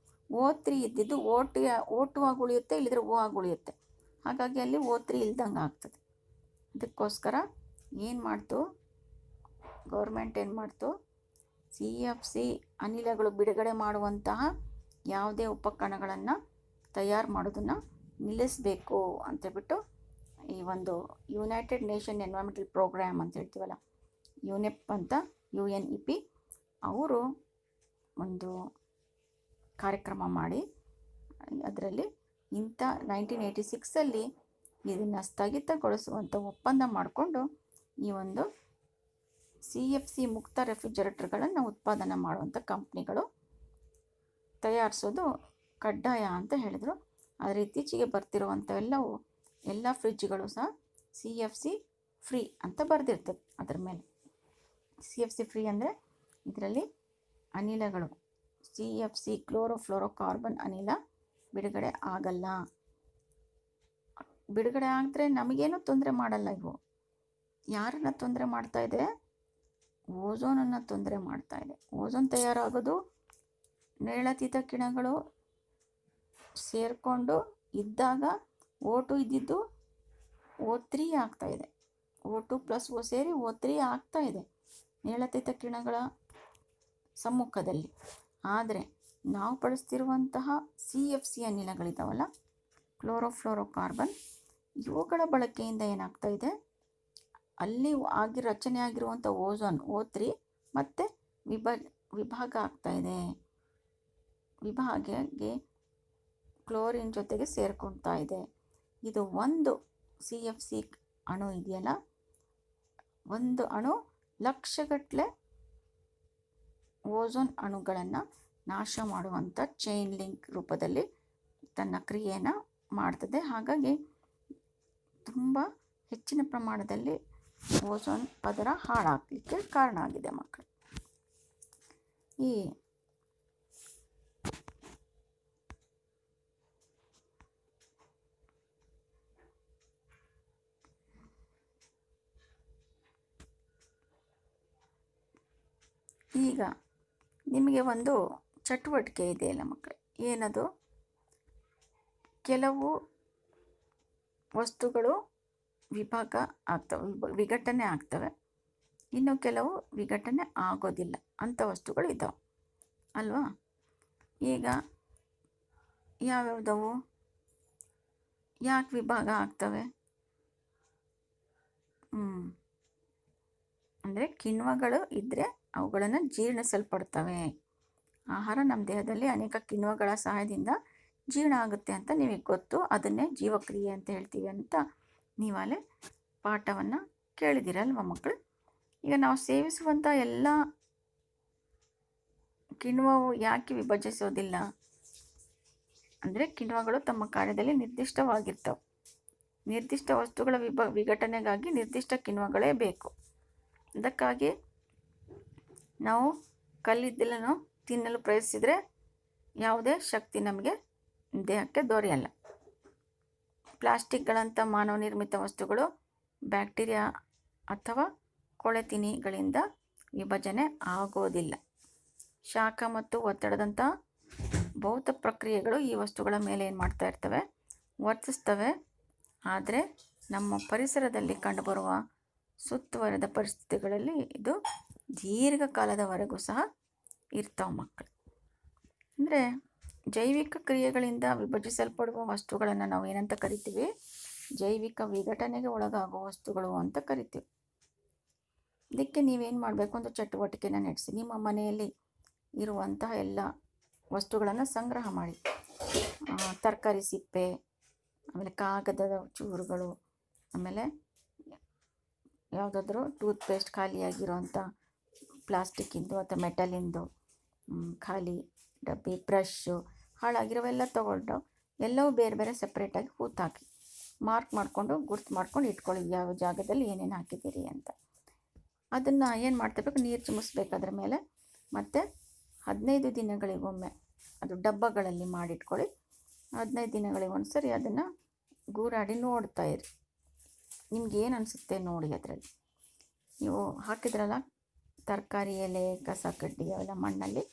O3 ಇದ್ದಿದ್ದು O2 ಆಗಿ ಉಳಿಯುತ್ತೆ, ಇಲ್ಲಿದ್ರೆ O ಆಗಿ ಉಳಿಯುತ್ತೆ. ಹಾಗಾಗಿ ಅಲ್ಲಿ O3 ಇಲ್ದಂಗೆ ಆಗ್ತದೆ. ಅದಕ್ಕೋಸ್ಕರ ಏನು ಮಾಡ್ತು ಗೌರ್ಮೆಂಟ್, ಏನು ಮಾಡ್ತು, CFC ಅನಿಲಗಳು ಬಿಡುಗಡೆ ಮಾಡುವಂತಹ ಯಾವುದೇ ಉಪಕರಣಗಳನ್ನು ತಯಾರು ಮಾಡೋದನ್ನು ನಿಲ್ಲಿಸಬೇಕು ಅಂತೇಳ್ಬಿಟ್ಟು ಈ ಒಂದು ಯುನೈಟೆಡ್ ನೇಷನ್ ಎನ್ವೈರನ್ಮೆಂಟಲ್ ಪ್ರೋಗ್ರಾಮ್ ಅಂತ ಹೇಳ್ತೀವಲ್ಲ, UNEP ಅಂತ, UNEP ಅವರು ಒಂದು ಕಾರ್ಯಕ್ರಮ ಮಾಡಿ ಅದರಲ್ಲಿ 1986 ಇದನ್ನು ಸ್ಥಗಿತಗೊಳಿಸುವಂಥ ಒಪ್ಪಂದ ಮಾಡಿಕೊಂಡು ಈ ಒಂದು CFC ಮುಕ್ತ ರೆಫ್ರಿಜರೇಟರ್ಗಳನ್ನು ಉತ್ಪಾದನೆ ಮಾಡುವಂಥ ಕಂಪ್ನಿಗಳು ತಯಾರಿಸೋದು ಕಡ್ಡಾಯ ಅಂತ ಹೇಳಿದರು. ಆದರೆ ಇತ್ತೀಚೆಗೆ ಬರ್ತಿರುವಂಥ ಎಲ್ಲ ಫ್ರಿಜ್ಗಳು ಸಹ CFC ಫ್ರೀ ಅಂತ ಬರೆದಿರ್ತದೆ ಅದರ ಮೇಲೆ. CFC ಫ್ರೀ ಅಂದರೆ ಇದರಲ್ಲಿ ಅನಿಲಗಳು CFC ಕ್ಲೋರೋಫ್ಲೋರೋಕಾರ್ಬನ್ ಅನಿಲ ಬಿಡುಗಡೆ ಆಗಲ್ಲ. ಬಿಡುಗಡೆ ಆದರೆ ನಮಗೇನು ತೊಂದರೆ ಮಾಡಲ್ಲ. ಇವು ಯಾರನ್ನು ತೊಂದರೆ ಮಾಡ್ತಾ ಇದೆ, ಓಝೋನನ್ನು ತೊಂದರೆ ಮಾಡ್ತಾ ಇದೆ. ಓಝೋನ್ ತಯಾರಾಗೋದು ನೇರಳಾತೀತ ಕಿರಣಗಳು ಸೇರಿಕೊಂಡು ಇದ್ದಾಗ O2 ಇದ್ದಿದ್ದು O3 ಆಗ್ತಾಯಿದೆ. O2 + O ಸೇರಿ O3 ಆಗ್ತಾಯಿದೆ ನೇರಳಾತೀತ ಕಿರಣಗಳ ಸಮ್ಮುಖದಲ್ಲಿ. ಆದರೆ ನಾವು ಬಳಸ್ತಿರುವಂತಹ CFC ಅನಿಲಗಳಿದ್ದಾವಲ್ಲ, ಕ್ಲೋರೋಫ್ಲೋರೋಕಾರ್ಬನ್, ಇವುಗಳ ಬಳಕೆಯಿಂದ ಏನಾಗ್ತಾ ಇದೆ, ಅಲ್ಲಿ ರಚನೆ ಆಗಿರುವಂಥ ಓಝೋನ್ O3 ಮತ್ತು ವಿಭಾಗ ಆಗ್ತಾಯಿದೆ. ವಿಭಾಗಕ್ಕೆ ಕ್ಲೋರಿನ್ ಜೊತೆಗೆ ಸೇರ್ಕೊಳ್ತಾ ಇದೆ. ಇದು ಒಂದು CFC ಅಣು ಇದೆಯಲ್ಲ, ಒಂದು ಅಣು ಲಕ್ಷಗಟ್ಟಲೆ ಓಝೋನ್ ಅಣುಗಳನ್ನು ನಾಶ ಮಾಡುವಂಥ ಚೈನ್ ಲಿಂಕ್ ರೂಪದಲ್ಲಿ ತನ್ನ ಕ್ರಿಯೆಯನ್ನು ಮಾಡ್ತದೆ. ಹಾಗಾಗಿ ತುಂಬ ಹೆಚ್ಚಿನ ಪ್ರಮಾಣದಲ್ಲಿ ಓಝೋನ್ ಪದರ ಹಾಳಾಗಲಿಕ್ಕೆ ಕಾರಣ ಆಗಿದೆ ಮಕ್ಕಳು. ಈಗ ನಿಮಗೆ ಒಂದು ಚಟುವಟಿಕೆ ಇದೆಯಲ್ಲ ಮಕ್ಕಳು, ಏನದು, ಕೆಲವು ವಸ್ತುಗಳು ವಿಭಾಗ ಆಗ್ತವೆ, ವಿಘಟನೆ ಆಗ್ತವೆ, ಇನ್ನು ಕೆಲವು ವಿಘಟನೆ ಆಗೋದಿಲ್ಲ ಅಂಥ ವಸ್ತುಗಳು ಇದ್ದಾವೆ ಅಲ್ವಾ. ಈಗ ಯಾವ್ಯಾವುದವು, ಯಾಕೆ ವಿಭಾಗ ಆಗ್ತವೆ ಅಂದರೆ ಕಿಣ್ವಗಳು ಇದ್ದರೆ ಅವುಗಳನ್ನು ಜೀರ್ಣಿಸಲ್ಪಡ್ತವೆ. ಆಹಾರ ನಮ್ಮ ದೇಹದಲ್ಲಿ ಅನೇಕ ಕಿಣ್ವಗಳ ಸಹಾಯದಿಂದ ಜೀರ್ಣ ಆಗುತ್ತೆ ಅಂತ ನಿಮಗೆ ಗೊತ್ತು. ಅದನ್ನೇ ಜೀವಕ್ರಿಯೆ ಅಂತ ಹೇಳ್ತೀವಿ ಅಂತ ನೀವಲ್ಲೇ ಪಾಠವನ್ನು ಕೇಳಿದ್ದೀರಲ್ವ ಮಕ್ಕಳು. ಈಗ ನಾವು ಸೇವಿಸುವಂಥ ಎಲ್ಲ ಕಿಣ್ವವು ಯಾಕೆ ವಿಭಜಿಸೋದಿಲ್ಲ ಅಂದರೆ ಕಿಣ್ವಗಳು ತಮ್ಮ ಕಾರ್ಯದಲ್ಲಿ ನಿರ್ದಿಷ್ಟವಾಗಿರ್ತವೆ. ನಿರ್ದಿಷ್ಟ ವಸ್ತುಗಳ ವಿಘಟನೆಗಾಗಿ ನಿರ್ದಿಷ್ಟ ಕಿಣ್ವಗಳೇ ಬೇಕು. ಅದಕ್ಕಾಗಿ ನಾವು ಕಲ್ಲಿದ್ದಲನ್ನು ತಿನ್ನಲು ಪ್ರಯತ್ನಿಸಿದರೆ ಯಾವುದೇ ಶಕ್ತಿ ನಮಗೆ ದೇಹಕ್ಕೆ ದೊರೆಯಲ್ಲ. ಪ್ಲಾಸ್ಟಿಕ್ಗಳಂಥ ಮಾನವ ನಿರ್ಮಿತ ವಸ್ತುಗಳು ಬ್ಯಾಕ್ಟೀರಿಯಾ ಅಥವಾ ಕೊಳೆತಿನಿಗಳಿಂದ ವಿಭಜನೆ ಆಗೋದಿಲ್ಲ. ಶಾಖ ಮತ್ತು ಒತ್ತಡದಂಥ ಭೌತ ಪ್ರಕ್ರಿಯೆಗಳು ಈ ವಸ್ತುಗಳ ಮೇಲೆ ಏನು ಮಾಡ್ತಾ ಇರ್ತವೆ, ವರ್ತಿಸ್ತವೆ. ಆದರೆ ನಮ್ಮ ಪರಿಸರದಲ್ಲಿ ಕಂಡುಬರುವ ಸುತ್ತುವರೆದ ಪರಿಸ್ಥಿತಿಗಳಲ್ಲಿ ಇದು ದೀರ್ಘಕಾಲದವರೆಗೂ ಸಹ ಇರ್ತಾವೆ ಮಕ್ಕಳು. ಅಂದರೆ ಜೈವಿಕ ಕ್ರಿಯೆಗಳಿಂದ ವಿಭಜಿಸಲ್ಪಡುವ ವಸ್ತುಗಳನ್ನು ನಾವು ಏನಂತ ಕರಿತೀವಿ, ಜೈವಿಕ ವಿಘಟನೆಗೆ ಒಳಗಾಗುವ ವಸ್ತುಗಳು ಅಂತ ಕರಿತೀವಿ. ಇದಕ್ಕೆ ನೀವೇನು ಮಾಡಬೇಕು, ಒಂದು ಚಟುವಟಿಕೆನ ನಡೆಸಿ. ನಿಮ್ಮ ಮನೆಯಲ್ಲಿ ಇರುವಂತಹ ಎಲ್ಲ ವಸ್ತುಗಳನ್ನು ಸಂಗ್ರಹ ಮಾಡಿ. ತರಕಾರಿ ಸಿಪ್ಪೆ, ಆಮೇಲೆ ಕಾಗದದ ಚೂರುಗಳು, ಆಮೇಲೆ ಯಾವುದಾದ್ರೂ ಟೂತ್ಪೇಸ್ಟ್ ಖಾಲಿಯಾಗಿರೋವಂಥ ಪ್ಲಾಸ್ಟಿಕ್ಕಿಂದು ಅಥವಾ ಮೆಟಲಿಂದು ಖಾಲಿ ಡಬ್ಬಿ, ಬ್ರಷ್ಷು, ಹಾಳಾಗಿರೋವೆಲ್ಲ ತೊಗೊಂಡು ಎಲ್ಲವೂ ಬೇರೆ ಬೇರೆ ಸಪ್ರೇಟಾಗಿ ಹೂತಾಕಿ ಮಾರ್ಕ್ ಮಾಡಿಕೊಂಡು ಗುರ್ತು ಮಾಡ್ಕೊಂಡು ಇಟ್ಕೊಳ್ಳಿ, ಯಾವ ಜಾಗದಲ್ಲಿ ಏನೇನು ಹಾಕಿದ್ದೀರಿ ಅಂತ. ಅದನ್ನು ಏನು ಮಾಡ್ತಿರ್ಬೇಕು, ನೀರು ಚಿಮ್ಮಿಸ್ಬೇಕು ಅದ್ರ ಮೇಲೆ. ಮತ್ತು 15 ದಿನಗಳಿಗೊಮ್ಮೆ ಅದು ಡಬ್ಬಗಳಲ್ಲಿ ಮಾಡಿಟ್ಕೊಳ್ಳಿ. 15 ದಿನಗಳಿಗೆ ಒಂದು ಸರಿ ಅದನ್ನು ಗೂರಾಡಿ ನೋಡ್ತಾ ಇರಿ. ನಿಮ್ಗೆ ಏನು ಅನಿಸುತ್ತೆ ನೋಡಿ ಅದರಲ್ಲಿ. ನೀವು ಹಾಕಿದ್ರಲ್ಲ ತರಕಾರಿ ಎಲೆ ಕಸ ಕಡ್ಡಿ ಅವೆಲ್ಲ ಮಣ್ಣಲ್ಲಿ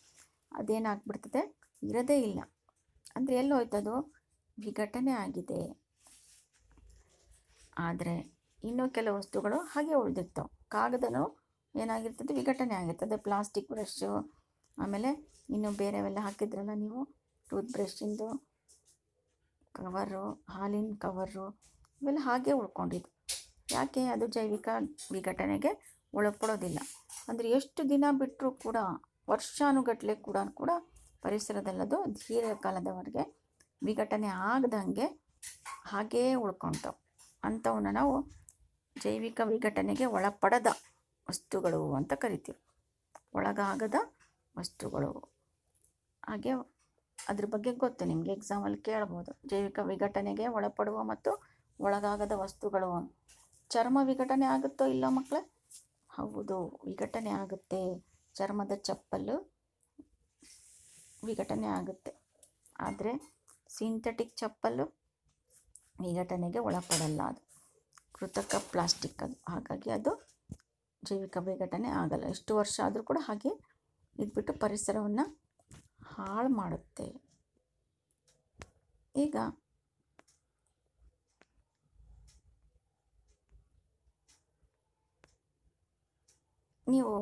ಅದೇನಾಗ್ಬಿಡ್ತದೆ, ಇರೋದೇ ಇಲ್ಲ. ಅಂದರೆ ಎಲ್ಲೋಯ್ತದು, ವಿಘಟನೆ ಆಗಿದೆ. ಆದರೆ ಇನ್ನೂ ಕೆಲವು ವಸ್ತುಗಳು ಹಾಗೆ ಉಳಿದಿರ್ತವೆ. ಕಾಗದನೂ ಏನಾಗಿರ್ತದೆ, ವಿಘಟನೆ ಆಗಿರ್ತದೆ. ಪ್ಲಾಸ್ಟಿಕ್ ಬ್ರಷ್ಷು, ಆಮೇಲೆ ಇನ್ನು ಬೇರೆವೆಲ್ಲ ಹಾಕಿದ್ರಲ್ಲ ನೀವು, ಟೂತ್ ಬ್ರಷ್ಷಿಂದು ಕವರು, ಹಾಲಿನ ಕವರು, ಇವೆಲ್ಲ ಹಾಗೆ ಉಳ್ಕೊಂಡಿದ್ದು. ಯಾಕೆ? ಅದು ಜೈವಿಕ ವಿಘಟನೆಗೆ ಒಳಪಡೋದಿಲ್ಲ. ಅಂದರೆ ಎಷ್ಟು ದಿನ ಬಿಟ್ಟರೂ ಕೂಡ, ವರ್ಷಾನುಗಟ್ಟಲೆ ಕೂಡ ಪರಿಸರದಲ್ಲದು ದೀರ್ಘಕಾಲದವರೆಗೆ ವಿಘಟನೆ ಆಗದಂಗೆ ಹಾಗೇ ಉಳ್ಕೊಳ್ತಾವೆ. ಅಂಥವನ್ನ ನಾವು ಜೈವಿಕ ವಿಘಟನೆಗೆ ಒಳಪಡದ ವಸ್ತುಗಳು ಅಂತ ಕರಿತೀವಿ. ಒಳಗಾಗದ ವಸ್ತುಗಳು. ಹಾಗೆ ಅದ್ರ ಬಗ್ಗೆ ಗೊತ್ತು ನಿಮಗೆ, ಎಕ್ಸಾಮಲ್ಲಿ ಕೇಳ್ಬೋದು. ಜೈವಿಕ ವಿಘಟನೆಗೆ ಒಳಪಡುವ ಮತ್ತು ಒಳಗಾಗದ ವಸ್ತುಗಳು. ಚರ್ಮ ವಿಘಟನೆ ಆಗುತ್ತೋ ಇಲ್ಲ ಮಕ್ಕಳೇ? ಹೌದು, ವಿಘಟನೆ ಆಗುತ್ತೆ. ಚರ್ಮದ ಚಪ್ಪಲು ವಿಘಟನೆ ಆಗುತ್ತೆ. ಆದರೆ ಸಿಂಥೆಟಿಕ್ ಚಪ್ಪಲು ವಿಘಟನೆಗೆ ಒಳಪಡಲ್ಲ. ಅದು ಕೃತಕ ಪ್ಲಾಸ್ಟಿಕ್ ಅದು. ಹಾಗಾಗಿ ಅದು ಜೈವಿಕ ವಿಘಟನೆ ಆಗಲ್ಲ. ಎಷ್ಟು ವರ್ಷ ಆದರೂ ಕೂಡ ಹಾಗೆ ಇದ್ಬಿಟ್ಟು ಪರಿಸರವನ್ನು ಹಾಳು ಮಾಡುತ್ತೆ. ಈಗ ನೀವು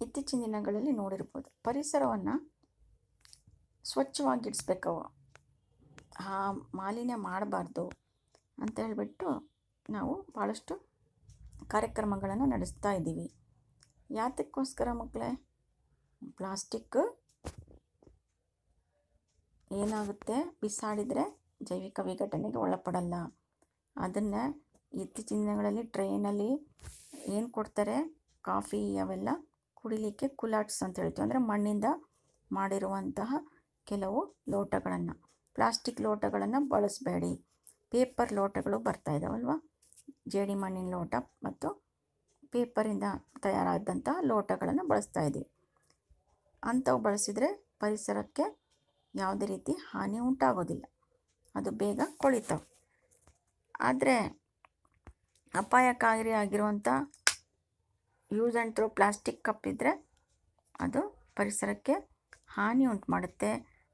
ಇತ್ತೀಚಿನ ದಿನಗಳಲ್ಲಿ ನೋಡಿರ್ಬೋದು, ಪರಿಸರವನ್ನು ಸ್ವಚ್ಛವಾಗಿಡಿಸ್ಬೇಕವು, ಮಾಲಿನ್ಯ ಮಾಡಬಾರ್ದು ಅಂತ ಹೇಳಿಬಿಟ್ಟು ನಾವು ಭಾಳಷ್ಟು ಕಾರ್ಯಕ್ರಮಗಳನ್ನು ನಡೆಸ್ತಾ ಇದ್ದೀವಿ. ಯಾತಕ್ಕೋಸ್ಕರ ಮಕ್ಕಳೇ? ಪ್ಲಾಸ್ಟಿಕ್ ಏನಾಗುತ್ತೆ, ಬಿಸಾಡಿದರೆ ಜೈವಿಕ ವಿಘಟನೆಗೆ ಒಳಪಡಲ್ಲ. ಅದನ್ನು ಇತ್ತೀಚಿನ ದಿನಗಳಲ್ಲಿ ಟ್ರೈನಲ್ಲಿ ಏನು ಕೊಡ್ತಾರೆ, ಕಾಫಿ ಅವೆಲ್ಲ ಕುಡಿಲಿಕ್ಕೆ ಕುಲಾಟ್ಸ್ ಅಂತ ಹೇಳ್ತೀವಿ. ಅಂದರೆ ಮಣ್ಣಿಂದ ಮಾಡಿರುವಂತಹ ಕೆಲವು ಲೋಟಗಳನ್ನು, ಪ್ಲಾಸ್ಟಿಕ್ ಲೋಟಗಳನ್ನು ಬಳಸಬೇಡಿ. ಪೇಪರ್ ಲೋಟಗಳು ಬರ್ತಾ ಇದ್ದಾವಲ್ವ, ಜೇಡಿ ಮಣ್ಣಿನ ಲೋಟ ಮತ್ತು ಪೇಪರಿಂದ ತಯಾರಾದಂತಹ ಲೋಟಗಳನ್ನು ಬಳಸ್ತಾ ಇದ್ದೀವಿ. ಅಂಥವು ಬಳಸಿದರೆ ಪರಿಸರಕ್ಕೆ ಯಾವುದೇ ರೀತಿ ಹಾನಿ ಉಂಟಾಗೋದಿಲ್ಲ, ಅದು ಬೇಗ ಕೊಳಿತಾವೆ. ಆದರೆ ಅಪಾಯಕಾರಿ ಆಗಿರುವಂಥ use and throw plastic cup ಇದ್ದರೆ ಅದು ಪರಿಸರಕ್ಕೆ ಹಾನಿ ಉಂಟು ಮಾಡುತ್ತೆ,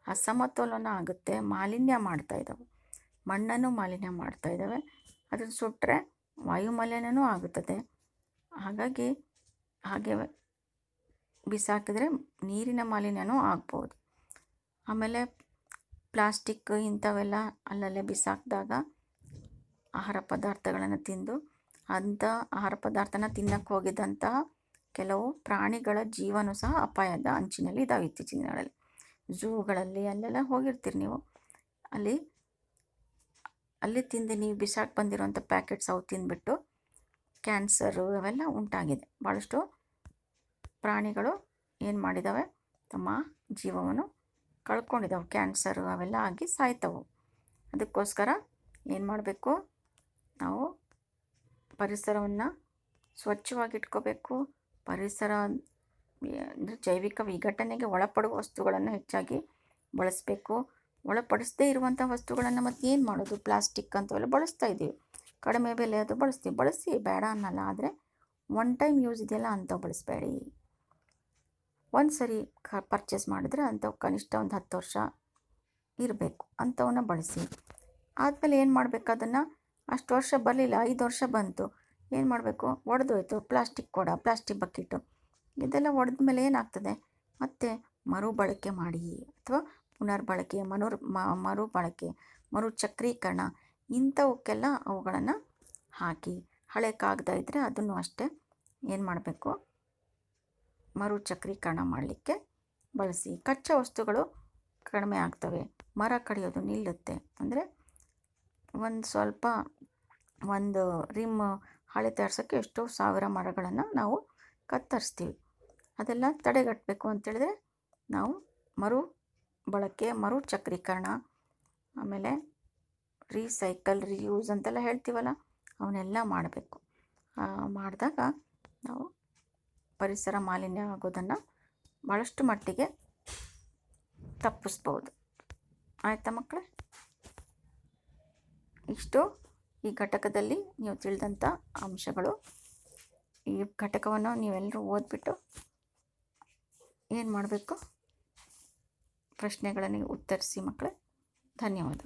ಅಸಮತೋಲನ ಆಗುತ್ತೆ, ಮಾಲಿನ್ಯ ಮಾಡ್ತಾ ಇದ್ದಾವೆ, ಮಣ್ಣನ್ನು ಮಾಲಿನ್ಯ ಮಾಡ್ತಾ ಇದ್ದಾವೆ. ಅದನ್ನು ಸುಟ್ಟರೆ ವಾಯುಮಾಲಿನ್ಯವೂ ಆಗುತ್ತದೆ. ಹಾಗಾಗಿ ಹಾಗೆ ಬಿಸಾಕಿದ್ರೆ ನೀರಿನ ಮಾಲಿನ್ಯವೂ ಆಗ್ಬೋದು. ಆಮೇಲೆ ಪ್ಲಾಸ್ಟಿಕ್ ಇಂಥವೆಲ್ಲ ಅಲ್ಲಲ್ಲೇ ಬಿಸಾಕಿದಾಗ ಆಹಾರ ಪದಾರ್ಥಗಳನ್ನು ತಿಂದು ಅಂಥ ಆಹಾರ ಪದಾರ್ಥನ ತಿನ್ನಕ್ಕೆ ಹೋಗಿದ್ದಂತಹ ಕೆಲವು ಪ್ರಾಣಿಗಳ ಜೀವನೂ ಸಹ ಅಪಾಯದ ಅಂಚಿನಲ್ಲಿ ಇದ್ದಾವೆ. ಇತ್ತೀಚಿನ ದಿನಗಳಲ್ಲಿ ಝೂಗಳಲ್ಲಿ ಅಲ್ಲೆಲ್ಲ ಹೋಗಿರ್ತೀರಿ ನೀವು, ಅಲ್ಲಿ ತಿಂದು ನೀವು ಬಿಸಾಕಿ ಬಂದಿರೋಂಥ ಪ್ಯಾಕೆಟ್ಸ್ ಅವು ತಿಂದುಬಿಟ್ಟು ಕ್ಯಾನ್ಸರು ಅವೆಲ್ಲ ಉಂಟಾಗಿದೆ. ಭಾಳಷ್ಟು ಪ್ರಾಣಿಗಳು ಏನು ಮಾಡಿದ್ದಾವೆ, ತಮ್ಮ ಜೀವವನ್ನು ಕಳ್ಕೊಂಡಿದ್ದಾವೆ. ಕ್ಯಾನ್ಸರು ಅವೆಲ್ಲ ಆಗಿ ಸಾಯ್ತವೆ. ಅದಕ್ಕೋಸ್ಕರ ಏನು ಮಾಡಬೇಕು, ನಾವು ಪರಿಸರವನ್ನು ಸ್ವಚ್ಛವಾಗಿಟ್ಕೋಬೇಕು. ಪರಿಸರ ಅಂದರೆ ಜೈವಿಕ ವಿಘಟನೆಗೆ ಒಳಪಡುವ ವಸ್ತುಗಳನ್ನು ಹೆಚ್ಚಾಗಿ ಬಳಸಬೇಕು. ಒಳಪಡಿಸದೇ ಇರುವಂಥ ವಸ್ತುಗಳನ್ನು ಮತ್ತೆ ಏನು ಮಾಡೋದು, ಪ್ಲಾಸ್ಟಿಕ್ ಅಂಥವೆಲ್ಲ ಬಳಸ್ತಾ ಇದ್ದೀವಿ. ಕಡಿಮೆ ಬೆಲೆ ಅದು ಬಳಸ್ತೀವಿ, ಬಳಸಿ ಬೇಡ ಅನ್ನಲ್ಲ. ಆದರೆ ಒನ್ ಟೈಮ್ ಯೂಸ್ ಇದೆಯಲ್ಲ ಅಂಥವು ಬಳಸಬೇಡಿ. ಒಂದು ಸರಿ ಪರ್ಚೇಸ್ ಮಾಡಿದ್ರೆ ಅಂಥವು ಕನಿಷ್ಠ ಒಂದು 10 ವರ್ಷ ಇರಬೇಕು, ಅಂಥವನ್ನ ಬಳಸಿ. ಆದಮೇಲೆ ಏನು ಮಾಡಬೇಕು, ಅದನ್ನು ಅಷ್ಟು ವರ್ಷ ಬರಲಿಲ್ಲ, 5 ವರ್ಷ ಬಂತು, ಏನು ಮಾಡಬೇಕು, ಒಡೆದೋಯ್ತು ಪ್ಲಾಸ್ಟಿಕ್ ಕೊಡ, ಪ್ಲಾಸ್ಟಿಕ್ ಬಕೆಟು, ಇದೆಲ್ಲ ಒಡೆದ ಮೇಲೆ ಏನಾಗ್ತದೆ, ಮತ್ತು ಮರುಬಳಕೆ ಮಾಡಿ ಅಥವಾ ಪುನರ್ಬಳಕೆ, ಮರುಬಳಕೆ, ಮರುಚಕ್ರೀಕರಣ ಇಂಥವಕ್ಕೆಲ್ಲ ಅವುಗಳನ್ನು ಹಾಕಿ. ಹಳೆ ಕಾಗದ ಇದ್ದರೆ ಅದನ್ನು ಅಷ್ಟೇ ಏನು ಮಾಡಬೇಕು, ಮರುಚಕ್ರೀಕರಣ ಮಾಡಲಿಕ್ಕೆ ಬಳಸಿ. ಕಚ್ಚಾ ವಸ್ತುಗಳು ಕಡಿಮೆ ಆಗ್ತವೆ, ಮರ ಕಡಿಯೋದು ನಿಲ್ಲುತ್ತೆ. ಅಂದರೆ ಒಂದು ರಿಮ್ ಹಳೆ ತಯಾರಿಸೋಕ್ಕೆ ಎಷ್ಟೋ ಸಾವಿರ ಮರಗಳನ್ನು ನಾವು ಕತ್ತರಿಸ್ತೀವಿ. ಅದೆಲ್ಲ ತಡೆಗಟ್ಟಬೇಕು ಅಂತೇಳಿದ್ರೆ ನಾವು ಮರು ಬಳಕೆ, ಮರುಚಕ್ರೀಕರಣ, ಆಮೇಲೆ ರೀಸೈಕಲ್ ರಿಯೂಸ್ ಅಂತೆಲ್ಲ ಹೇಳ್ತೀವಲ್ಲ, ಅವನ್ನೆಲ್ಲ ಮಾಡಬೇಕು. ಮಾಡಿದಾಗ ನಾವು ಪರಿಸರ ಮಾಲಿನ್ಯ ಆಗೋದನ್ನು ಭಾಳಷ್ಟು ಮಟ್ಟಿಗೆ ತಪ್ಪಿಸ್ಬೋದು. ಆಯಿತಾ ಮಕ್ಕಳೇ? ಇಷ್ಟು ಈ ಘಟಕದಲ್ಲಿ ನೀವು ತಿಳಿದಂಥ ಅಂಶಗಳು. ಈ ಘಟಕವನ್ನು ನೀವೆಲ್ಲರೂ ಓದ್ಬಿಟ್ಟು ಏನು ಮಾಡಬೇಕು, ಪ್ರಶ್ನೆಗಳನ್ನು ಉತ್ತರಿಸಿ ಮಕ್ಕಳೇ. ಧನ್ಯವಾದಗಳು.